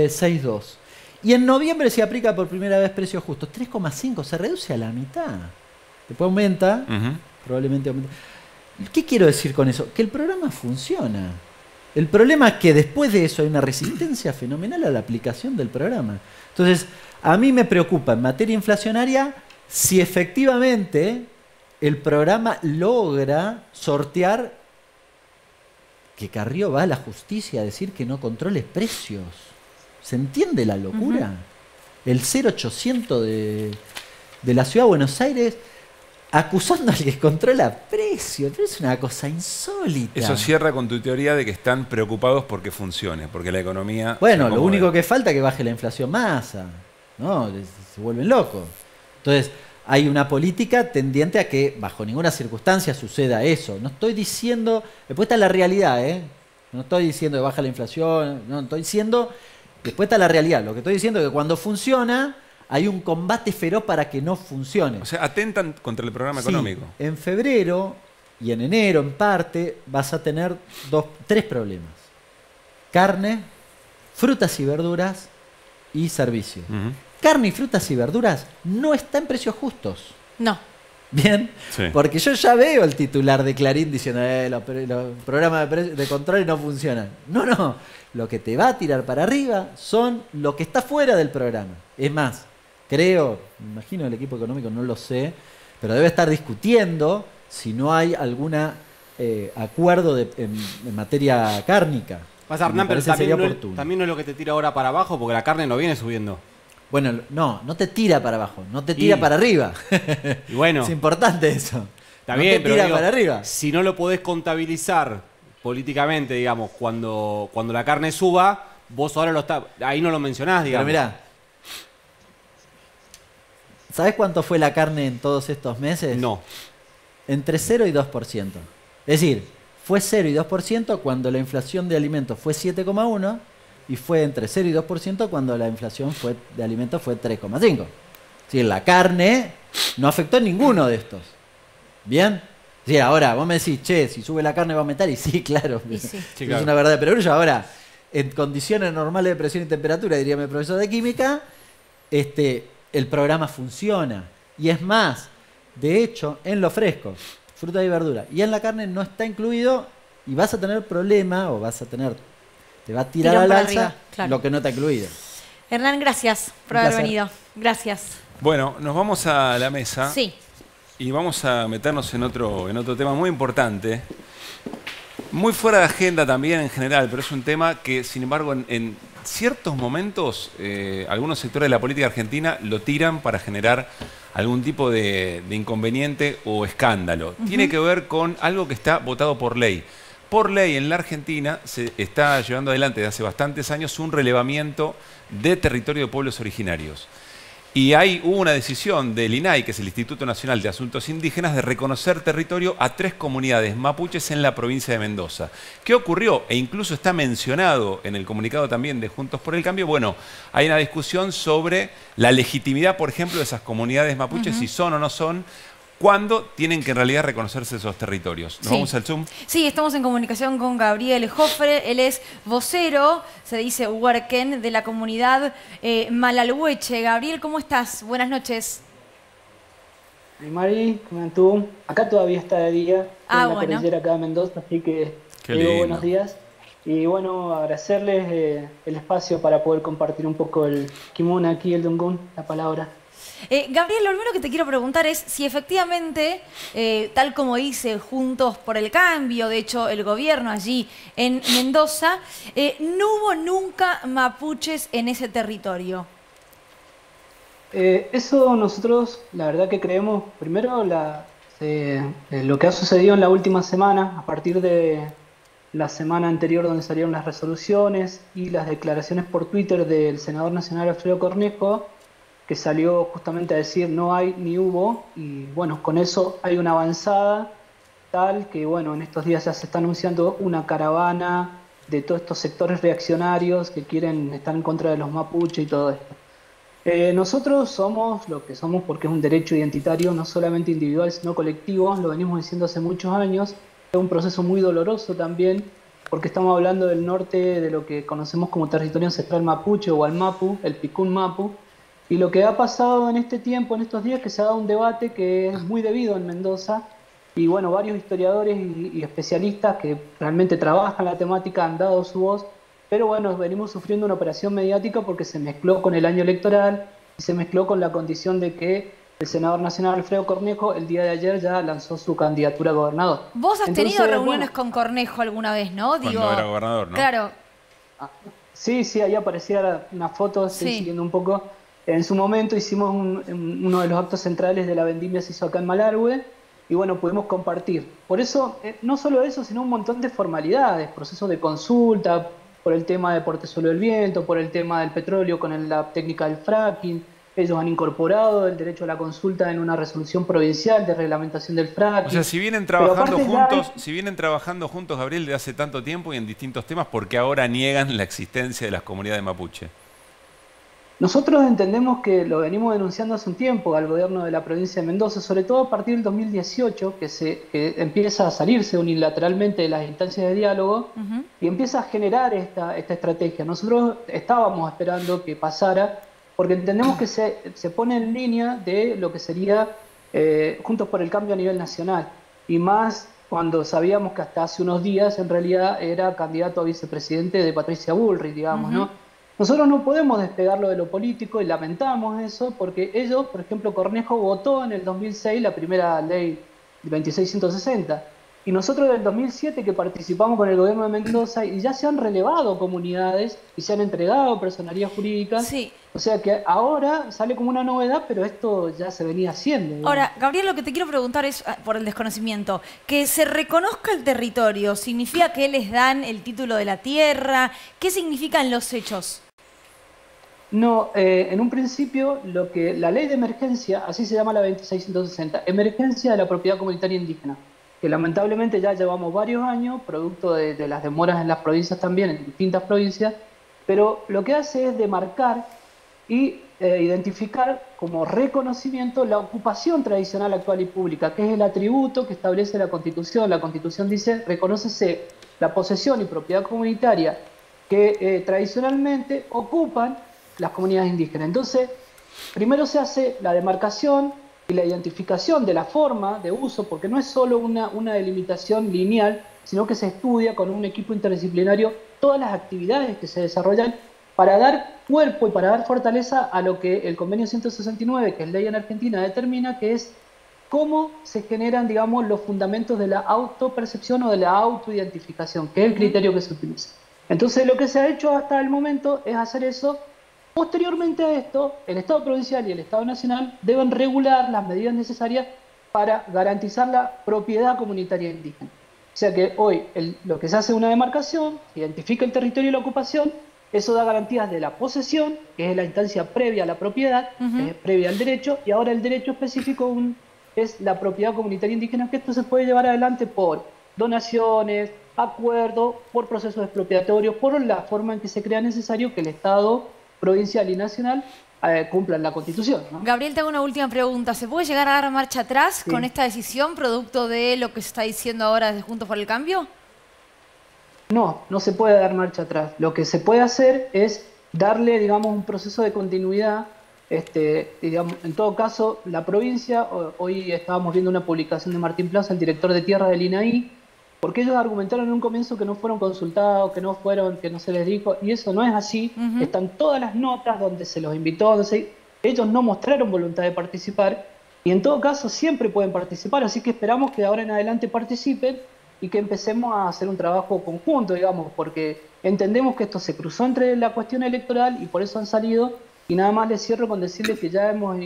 6, 2. Y en noviembre se aplica por primera vez precios justos, 3,5, se reduce a la mitad. Después aumenta, Ujú. probablemente aumenta. ¿Qué quiero decir con eso? Que el programa funciona. El problema es que después de eso hay una resistencia fenomenal a la aplicación del programa. Entonces, a mí me preocupa en materia inflacionaria si efectivamente el programa logra sortear que Carrió va a la justicia a decir que no controle precios. ¿Se entiende la locura? El 0800 de la Ciudad de Buenos Aires acusando al que controla precios. Pero es una cosa insólita. Eso cierra con tu teoría de que están preocupados porque funcione, porque la economía... Bueno, se lo acomode. único que falta es que baje la inflación masa. ¿No? Se vuelven locos. Entonces, hay una política tendiente a que bajo ninguna circunstancia suceda eso. No estoy diciendo... Después está la realidad, ¿eh? No estoy diciendo que baja la inflación. No, estoy diciendo... Después está la realidad. Lo que estoy diciendo es que cuando funciona, hay un combate feroz para que no funcione. O sea, atentan contra el programa Sí, económico. en febrero y en enero, en parte, vas a tener tres problemas. Carne, frutas y verduras y servicios. Ujú. Carne y frutas y verduras no está en precios justos. No. Bien, Sí. porque yo ya veo el titular de Clarín diciendo los programas de control no funcionan. No, no. Lo que te va a tirar para arriba son lo que está fuera del programa. Es más, creo, me imagino el equipo económico, no lo sé, pero debe estar discutiendo si no hay algún acuerdo en materia cárnica. Pasa, Me Hernán, pero parece sería también oportuno. también no es lo que te tira ahora para abajo, porque la carne no viene subiendo. Bueno, no te tira para abajo, no te tira Y- para arriba. Y bueno, Es importante eso. está no bien, te pero tira digo, para arriba. si no lo podés contabilizar políticamente, digamos, cuando la carne suba, vos ahora ahí no lo mencionás, Pero digamos. mirá, ¿sabés cuánto fue la carne en todos estos meses? No. Entre 0 y 2%. Es decir, fue 0 y 2% cuando la inflación de alimentos fue 7,1% y fue entre 0 y 2% cuando la inflación de alimentos fue 3,5%. Es decir, la carne no afectó a ninguno de estos. ¿Bien? Sí, ahora vos me decís, che, si sube la carne va a aumentar. Y sí, claro. Y sí. Sí, Es claro. una verdad de perogrullo. Ahora, en condiciones normales de presión y temperatura, diría mi profesor de química, el programa funciona. Y es más, de hecho, en los frescos, fruta y verdura, y en la carne no está incluido y vas a tener problema te va a tirar Tirón al para alza arriba, claro. lo que no está incluido. Hernán, gracias por Un haber placer. venido. Gracias. Bueno, nos vamos a la mesa Sí. y vamos a meternos en otro tema muy importante, muy fuera de agenda también en general, pero es un tema que, sin embargo, en ciertos momentos, algunos sectores de la política argentina lo tiran para generar algún tipo de inconveniente o escándalo. Tiene que ver con algo que está votado por ley. por ley en la Argentina se está llevando adelante desde hace bastantes años un relevamiento de territorio de pueblos originarios. Y hubo una decisión del INAI, que es el Instituto Nacional de Asuntos Indígenas, de reconocer territorio a 3 comunidades mapuches en la provincia de Mendoza. ¿Qué ocurrió? E incluso está mencionado en el comunicado también de Juntos por el Cambio. Bueno, hay una discusión sobre la legitimidad, por ejemplo, de esas comunidades mapuches, si son o no son, cuándo tienen que en realidad reconocerse esos territorios. ¿Nos vamos al Zoom? Sí, estamos en comunicación con Gabriel Jofre. Él es vocero, se dice huarquen, de la comunidad Malalhueche. Gabriel, ¿cómo estás? Buenas noches. Mari, ¿cómo estás tú? Acá todavía está de día, en la bueno. cordillera acá de Mendoza, así que Qué digo lindo. buenos días. Y bueno, agradecerles el espacio para poder compartir un poco el kimun aquí, el dungun, la palabra. Gabriel, lo primero que te quiero preguntar es si efectivamente, tal como dice Juntos por el Cambio, de hecho el gobierno allí en Mendoza, no hubo nunca mapuches en ese territorio. Eso nosotros, la verdad que creemos, primero lo que ha sucedido en la última semana, a partir de la semana anterior donde salieron las resoluciones y las declaraciones por Twitter del senador nacional Alfredo Cornejo, que salió justamente a decir no hay ni hubo, y bueno, con eso hay una avanzada tal que bueno, en estos días ya se está anunciando una caravana de todos estos sectores reaccionarios que quieren estar en contra de los mapuches y todo esto. Nosotros somos lo que somos porque es un derecho identitario no solamente individual sino colectivo, lo venimos diciendo hace muchos años, es un proceso muy doloroso también porque estamos hablando del norte de lo que conocemos como territorio ancestral mapuche o al Mapu, el Picún Mapu. Y lo que ha pasado en este tiempo, en estos días, que se ha dado un debate que es muy debido en Mendoza, y bueno, varios historiadores y especialistas que realmente trabajan la temática han dado su voz, pero bueno, venimos sufriendo una operación mediática porque se mezcló con el año electoral y se mezcló con la condición de que el senador nacional Alfredo Cornejo el día de ayer ya lanzó su candidatura a gobernador. Vos has Entonces, tenido reuniones bueno, con Cornejo alguna vez, ¿no? Cuando era gobernador, ¿no? Claro. Sí, ahí aparecía una foto, estoy Sí. siguiendo un poco. En su momento hicimos uno de los actos centrales de la vendimia, se hizo acá en Malargüe, y bueno, pudimos compartir. Por eso, no solo eso, sino un montón de formalidades, procesos de consulta, por el tema de Portezuelo del Viento, por el tema del petróleo con la técnica del fracking. Ellos han incorporado el derecho a la consulta en una resolución provincial de reglamentación del fracking. O sea, si vienen Pero trabajando aparte ya juntos, si vienen trabajando juntos, Gabriel, de hace tanto tiempo y en distintos temas, ¿por qué ahora niegan la existencia de las comunidades mapuche? Nosotros entendemos que lo venimos denunciando hace un tiempo al gobierno de la provincia de Mendoza, sobre todo a partir del 2018, que empieza a salirse unilateralmente de las instancias de diálogo y empieza a generar esta estrategia. Nosotros estábamos esperando que pasara porque entendemos que se pone en línea de lo que sería Juntos por el Cambio a nivel nacional, y más cuando sabíamos que hasta hace unos días en realidad era candidato a vicepresidente de Patricia Bullrich, digamos, ¿no? Nosotros no podemos despegarlo de lo político y lamentamos eso porque ellos, por ejemplo, Cornejo votó en el 2006 la primera ley 2660 y nosotros en el 2007 que participamos con el gobierno de Mendoza y ya se han relevado comunidades y se han entregado personerías jurídicas. Sí. O sea que ahora sale como una novedad, pero esto ya se venía haciendo, ¿no? Ahora, Gabriel, lo que te quiero preguntar es, por el desconocimiento, que se reconozca el territorio, ¿significa que les dan el título de la tierra? ¿Qué significan los hechos? No, en un principio la ley de emergencia, así se llama la 2660, emergencia de la propiedad comunitaria indígena, que lamentablemente ya llevamos varios años, producto de las demoras en las provincias también, en distintas provincias, pero lo que hace es demarcar y identificar como reconocimiento la ocupación tradicional actual y pública, que es el atributo que establece la Constitución. La Constitución dice, reconócese la posesión y propiedad comunitaria que tradicionalmente ocupan las comunidades indígenas. Entonces, primero se hace la demarcación y la identificación de la forma de uso, porque no es solo una delimitación lineal, sino que se estudia con un equipo interdisciplinario todas las actividades que se desarrollan para dar cuerpo y para dar fortaleza a lo que el convenio 169, que es ley en Argentina, determina, que es cómo se generan, digamos, los fundamentos de la autopercepción o de la autoidentificación, que es el criterio que se utiliza. Entonces, lo que se ha hecho hasta el momento es hacer eso. Posteriormente a esto, el Estado provincial y el Estado nacional deben regular las medidas necesarias para garantizar la propiedad comunitaria indígena. sea que hoy lo que se hace es una demarcación, identifica el territorio y la ocupación, eso da garantías de la posesión, que es la instancia previa a la propiedad, previa al derecho, y ahora el derecho específico es la propiedad comunitaria indígena, que esto se puede llevar adelante por donaciones, acuerdos, por procesos expropiatorios, por la forma en que se crea necesario que el Estado provincial y nacional cumplan la Constitución, ¿no? Gabriel, te hago una última pregunta. ¿Se puede llegar a dar marcha atrás con esta decisión, producto de lo que se está diciendo ahora desde Juntos por el Cambio? No, no se puede dar marcha atrás. Lo que se puede hacer es darle, digamos, un proceso de continuidad. Digamos, en todo caso, la provincia, hoy estábamos viendo una publicación de Martín Plaza, el director de tierra del INAI, porque ellos argumentaron en un comienzo que no fueron consultados, que no se les dijo, y eso no es así. Están todas las notas donde se los invitó, ellos no mostraron voluntad de participar, y en todo caso siempre pueden participar, así que esperamos que de ahora en adelante participen y que empecemos a hacer un trabajo conjunto, digamos, porque entendemos que esto se cruzó entre la cuestión electoral y por eso han salido, y nada más les cierro con decirles que ya hemos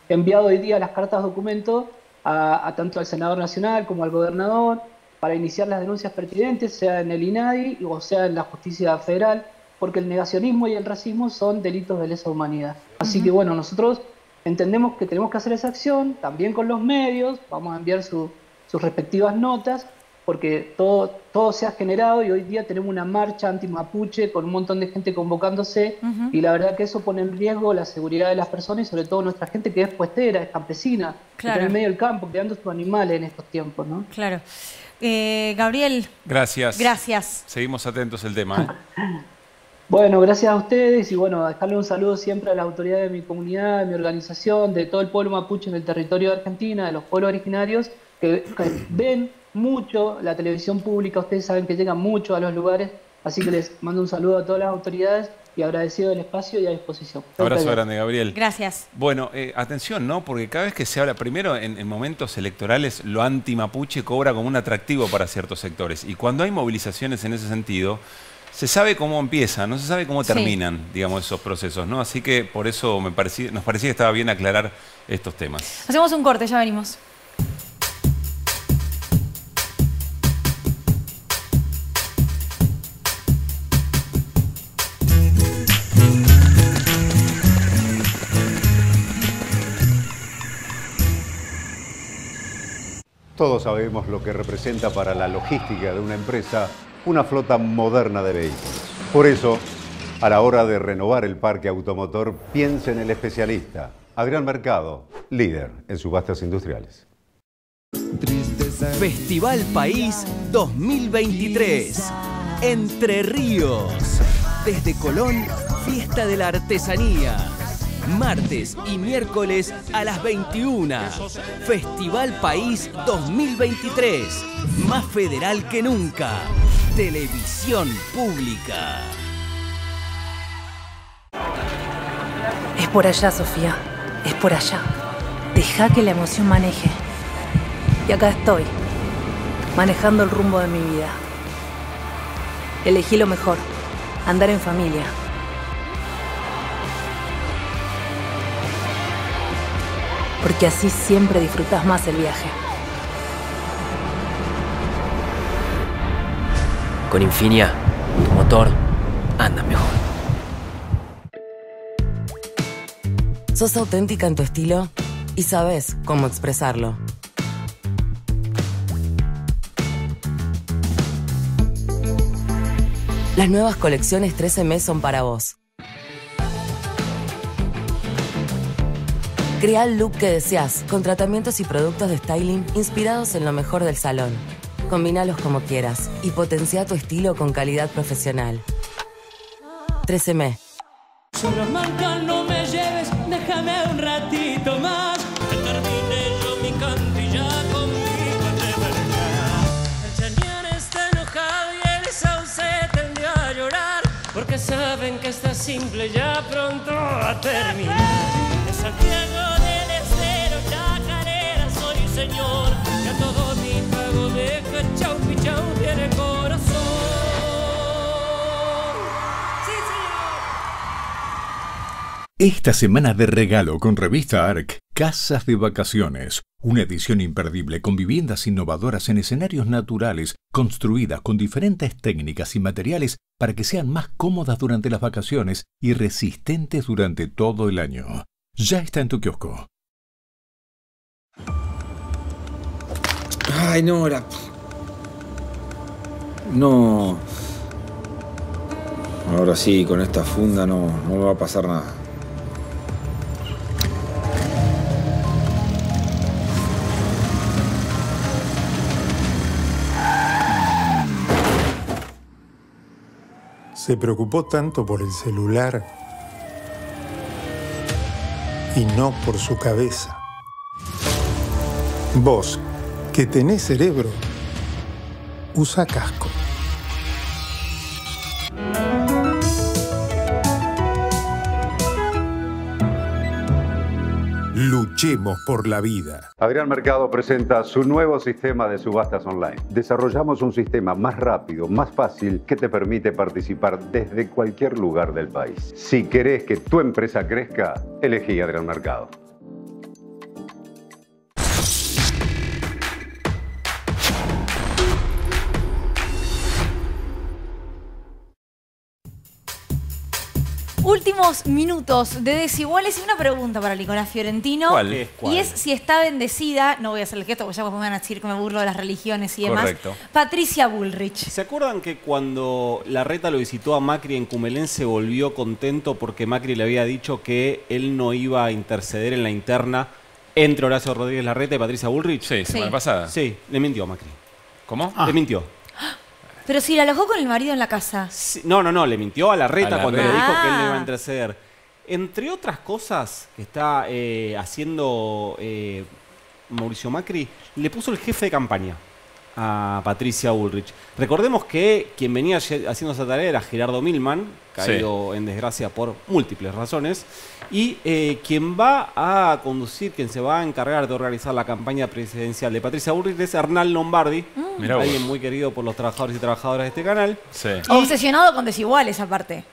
enviado hoy día las cartas documentos a tanto al senador nacional como al gobernador, para iniciar las denuncias pertinentes, sea en el INADI o sea en la justicia federal, porque el negacionismo y el racismo son delitos de lesa humanidad. Así que bueno, nosotros entendemos que tenemos que hacer esa acción, también con los medios, vamos a enviar sus respectivas notas, porque todo se ha generado y hoy día tenemos una marcha anti-mapuche con un montón de gente convocándose, y la verdad que eso pone en riesgo la seguridad de las personas y sobre todo nuestra gente que es puestera, es campesina, que está en el medio del campo, creando sus animales en estos tiempos, ¿no? Claro. Gabriel. Gracias. Gracias. Seguimos atentos al tema. Bueno, gracias a ustedes y bueno, dejarle un saludo siempre a las autoridades de mi comunidad, de mi organización, de todo el pueblo mapuche en el territorio de Argentina, de los pueblos originarios, que ven mucho la televisión pública, ustedes saben que llegan mucho a los lugares, así que les mando un saludo a todas las autoridades y agradecido del espacio y a disposición. Abrazo grande, Gabriel. Gracias. Bueno, atención, ¿no? Porque cada vez que se habla, primero en momentos electorales, lo anti-mapuche cobra como un atractivo para ciertos sectores. Y cuando hay movilizaciones en ese sentido, se sabe cómo empiezan, no se sabe cómo terminan, digamos, esos procesos, ¿no? Así que por eso nos parecía que estaba bien aclarar estos temas. Hacemos un corte, ya venimos. Todos sabemos lo que representa para la logística de una empresa una flota moderna de vehículos. Por eso, a la hora de renovar el parque automotor, piense en el especialista, Adrián Mercado, líder en subastas industriales. Festival País 2023. Entre Ríos. Desde Colón, Fiesta de la Artesanía. Martes y miércoles a las 21. Festival País 2023. Más federal que nunca. Televisión pública. Es por allá, Sofía. Es por allá. Deja que la emoción maneje. Y acá estoy, manejando el rumbo de mi vida. Elegí lo mejor, andar en familia. Porque así siempre disfrutas más el viaje. Con Infinia, tu motor anda mejor. Sos auténtica en tu estilo y sabes cómo expresarlo. Las nuevas colecciones 13M son para vos. Crea el look que deseas con tratamientos y productos de styling inspirados en lo mejor del salón. Combínalos como quieras y potencia tu estilo con calidad profesional. 13M. Sobre Marca, no me lleves, déjame un ratito más. Que termine yo mi canto y ya conmigo te verás. El señor está enojado y el sauce tendió a llorar, porque saben que está simple ya pronto va a terminar. De Santiago del Estero, chacarera soy señor, que a todo mi pago deja chau pichau tiene corazón. Esta semana de regalo con Revista ARC, casas de vacaciones, Una edición imperdible con viviendas innovadoras en escenarios naturales, construidas con diferentes técnicas y materiales para que sean más cómodas durante las vacaciones y resistentes durante todo el año. Ya está en tu kiosco. Ay, no, No. Ahora sí, con esta funda no me va a pasar nada. Se preocupó tanto por el celular y no por su cabeza. Vos, que tenés cerebro, usa casco. Luchemos por la vida. Adrián Mercado presenta su nuevo sistema de subastas online. Desarrollamos un sistema más rápido, más fácil, que te permite participar desde cualquier lugar del país. Si querés que tu empresa crezca, elegí Adrián Mercado. Últimos minutos de Desiguales y una pregunta para Nicolás Fiorentino. ¿Cuál? Y es si está bendecida, no voy a hacer el gesto porque ya me van a decir que me burlo de las religiones y demás. Correcto. Patricia Bullrich. ¿Se acuerdan que cuando Larreta lo visitó a Macri en Cumelén se volvió contento porque Macri le había dicho que él no iba a interceder en la interna entre Horacio Rodríguez Larreta y Patricia Bullrich? Sí, semana pasada. Sí, le mintió a Macri. ¿Cómo? Le mintió. Pero si la alojó con el marido en la casa. Sí, no, le mintió a Larreta cuando le dijo que él no iba a Ah. interceder. Entre otras cosas que está haciendo Mauricio Macri, le puso el jefe de campaña a Patricia Bullrich. Recordemos que quien venía haciendo esa tarea era Gerardo Milman, caído en desgracia por múltiples razones, y quien va a conducir, quien se va a encargar de organizar la campaña presidencial de Patricia Bullrich es Hernán Lombardi, alguien muy querido por los trabajadores y trabajadoras de este canal. Sí. Obsesionado con Desiguales, aparte.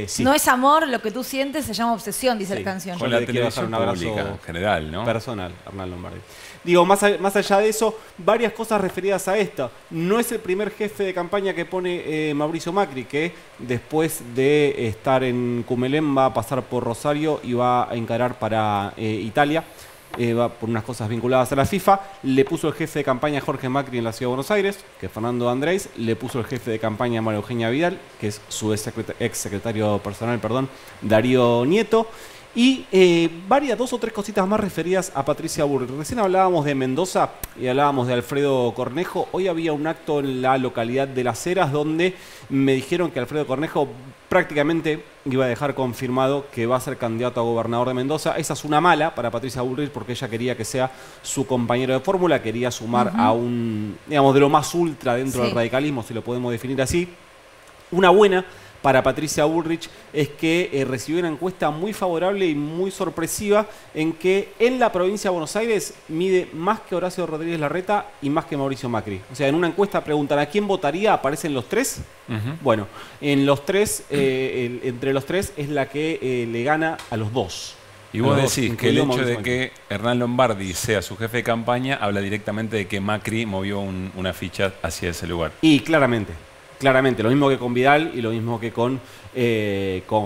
Sí. No es amor, lo que tú sientes se llama obsesión, dice la canción. Con la le quiero dejar televisión pública en general, ¿no? Personal, Hernán Lombardi. Digo, más allá de eso, varias cosas referidas a esto. No es el primer jefe de campaña que pone Mauricio Macri, que después de estar en Cumelén va a pasar por Rosario y va a encarar para Italia. Va por unas cosas vinculadas a la FIFA. Le puso el jefe de campaña a Jorge Macri en la Ciudad de Buenos Aires, que es Fernando Andrés. Le puso el jefe de campaña a María Eugenia Vidal, que es su ex secretario personal, Darío Nieto. Y dos o tres cositas más referidas a Patricia Bullrich. Recién hablábamos de Mendoza y hablábamos de Alfredo Cornejo. Hoy había un acto en la localidad de Las Heras donde me dijeron que Alfredo Cornejo prácticamente iba a dejar confirmado que va a ser candidato a gobernador de Mendoza. Esa es una mala para Patricia Bullrich porque ella quería que sea su compañero de fórmula, quería sumar a un, digamos, de lo más ultra dentro del radicalismo, si lo podemos definir así. Una buena para Patricia Bullrich es que recibió una encuesta muy favorable y muy sorpresiva en que en la provincia de Buenos Aires mide más que Horacio Rodríguez Larreta y más que Mauricio Macri. O sea, en una encuesta preguntan ¿a quién votaría? ¿Aparecen los tres? Bueno, en los tres, entre los tres es la que le gana a los dos. Y vos Los dos, decís que el incluido hecho Mauricio de Macri. que Hernán Lombardi sea su jefe de campaña habla directamente de que Macri movió una ficha hacia ese lugar. Y claramente, lo mismo que con Vidal y lo mismo que con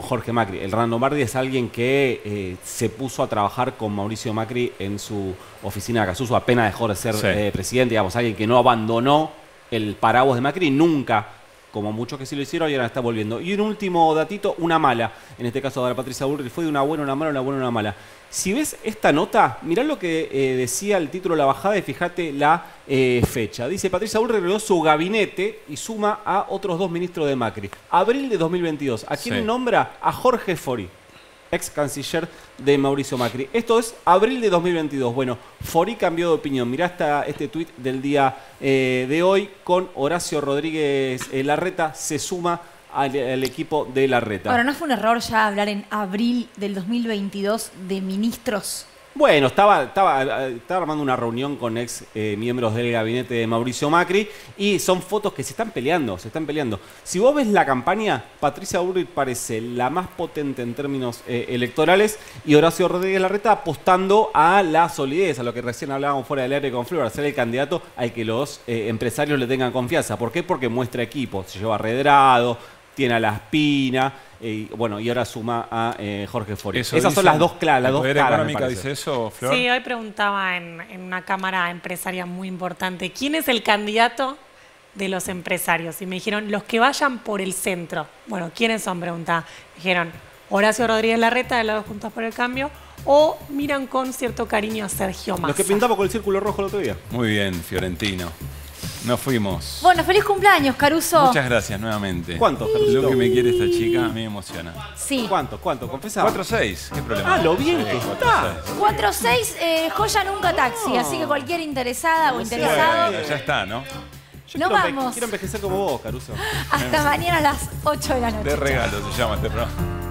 Jorge Macri. El Hernán Lombardi es alguien que se puso a trabajar con Mauricio Macri en su oficina de Casuso, apenas dejó de ser presidente, digamos, alguien que no abandonó el paraguas de Macri nunca, como muchos que sí lo hicieron y ahora está volviendo. Y un último datito, una mala, en este caso de la Patricia Bullrich, fue de una buena, una mala, una buena, una mala. Si ves esta nota, mirá lo que decía el título de la bajada y fíjate la fecha. Dice, Patricia Bullrich reveló su gabinete y suma a otros dos ministros de Macri. Abril de 2022. ¿A quién nombra? A Jorge Fori, ex canciller de Mauricio Macri. Esto es abril de 2022. Bueno, Fori cambió de opinión. Mirá este tuit del día de hoy con Horacio Rodríguez Larreta. Se suma al equipo de Larreta. Ahora, ¿no fue un error ya hablar en abril del 2022 de ministros? Bueno, estaba armando una reunión con ex miembros del gabinete de Mauricio Macri y son fotos que se están peleando. Si vos ves la campaña, Patricia Bullrich parece la más potente en términos electorales y Horacio Rodríguez Larreta apostando a la solidez, a lo que recién hablábamos fuera del aire con Flor, a ser el candidato al que los empresarios le tengan confianza. ¿Por qué? Porque muestra equipo, se lleva a Redrado, tiene a La Espina, y ahora suma a Jorge Fori. Esas son las dos claras. ¿La Poder Económica dice eso, Flor? Sí, hoy preguntaba en una cámara empresaria muy importante, ¿quién es el candidato de los empresarios? Y me dijeron, los que vayan por el centro. Bueno, ¿quiénes son? Preguntaba. Me dijeron, Horacio Rodríguez Larreta, de lado Juntos por el Cambio, o miran con cierto cariño a Sergio Massa. Los que pintamos con el círculo rojo el otro día. Muy bien, Fiorentino. Nos fuimos. Bueno, feliz cumpleaños, Caruso. Muchas gracias nuevamente. ¿Cuánto, Caruso? Lo que me quiere esta chica a mí me emociona. Sí. ¿Cuánto? Confesá. 4-6, ¿qué problema? Ah, lo bien que está. 4-6, joya nunca taxi. Así que cualquier interesada o interesado. Bueno, ya está, ¿no? Nos vamos. Quiero envejecer como vos, Caruso. Hasta mañana a las 8 de la noche. De regalo se llama este programa.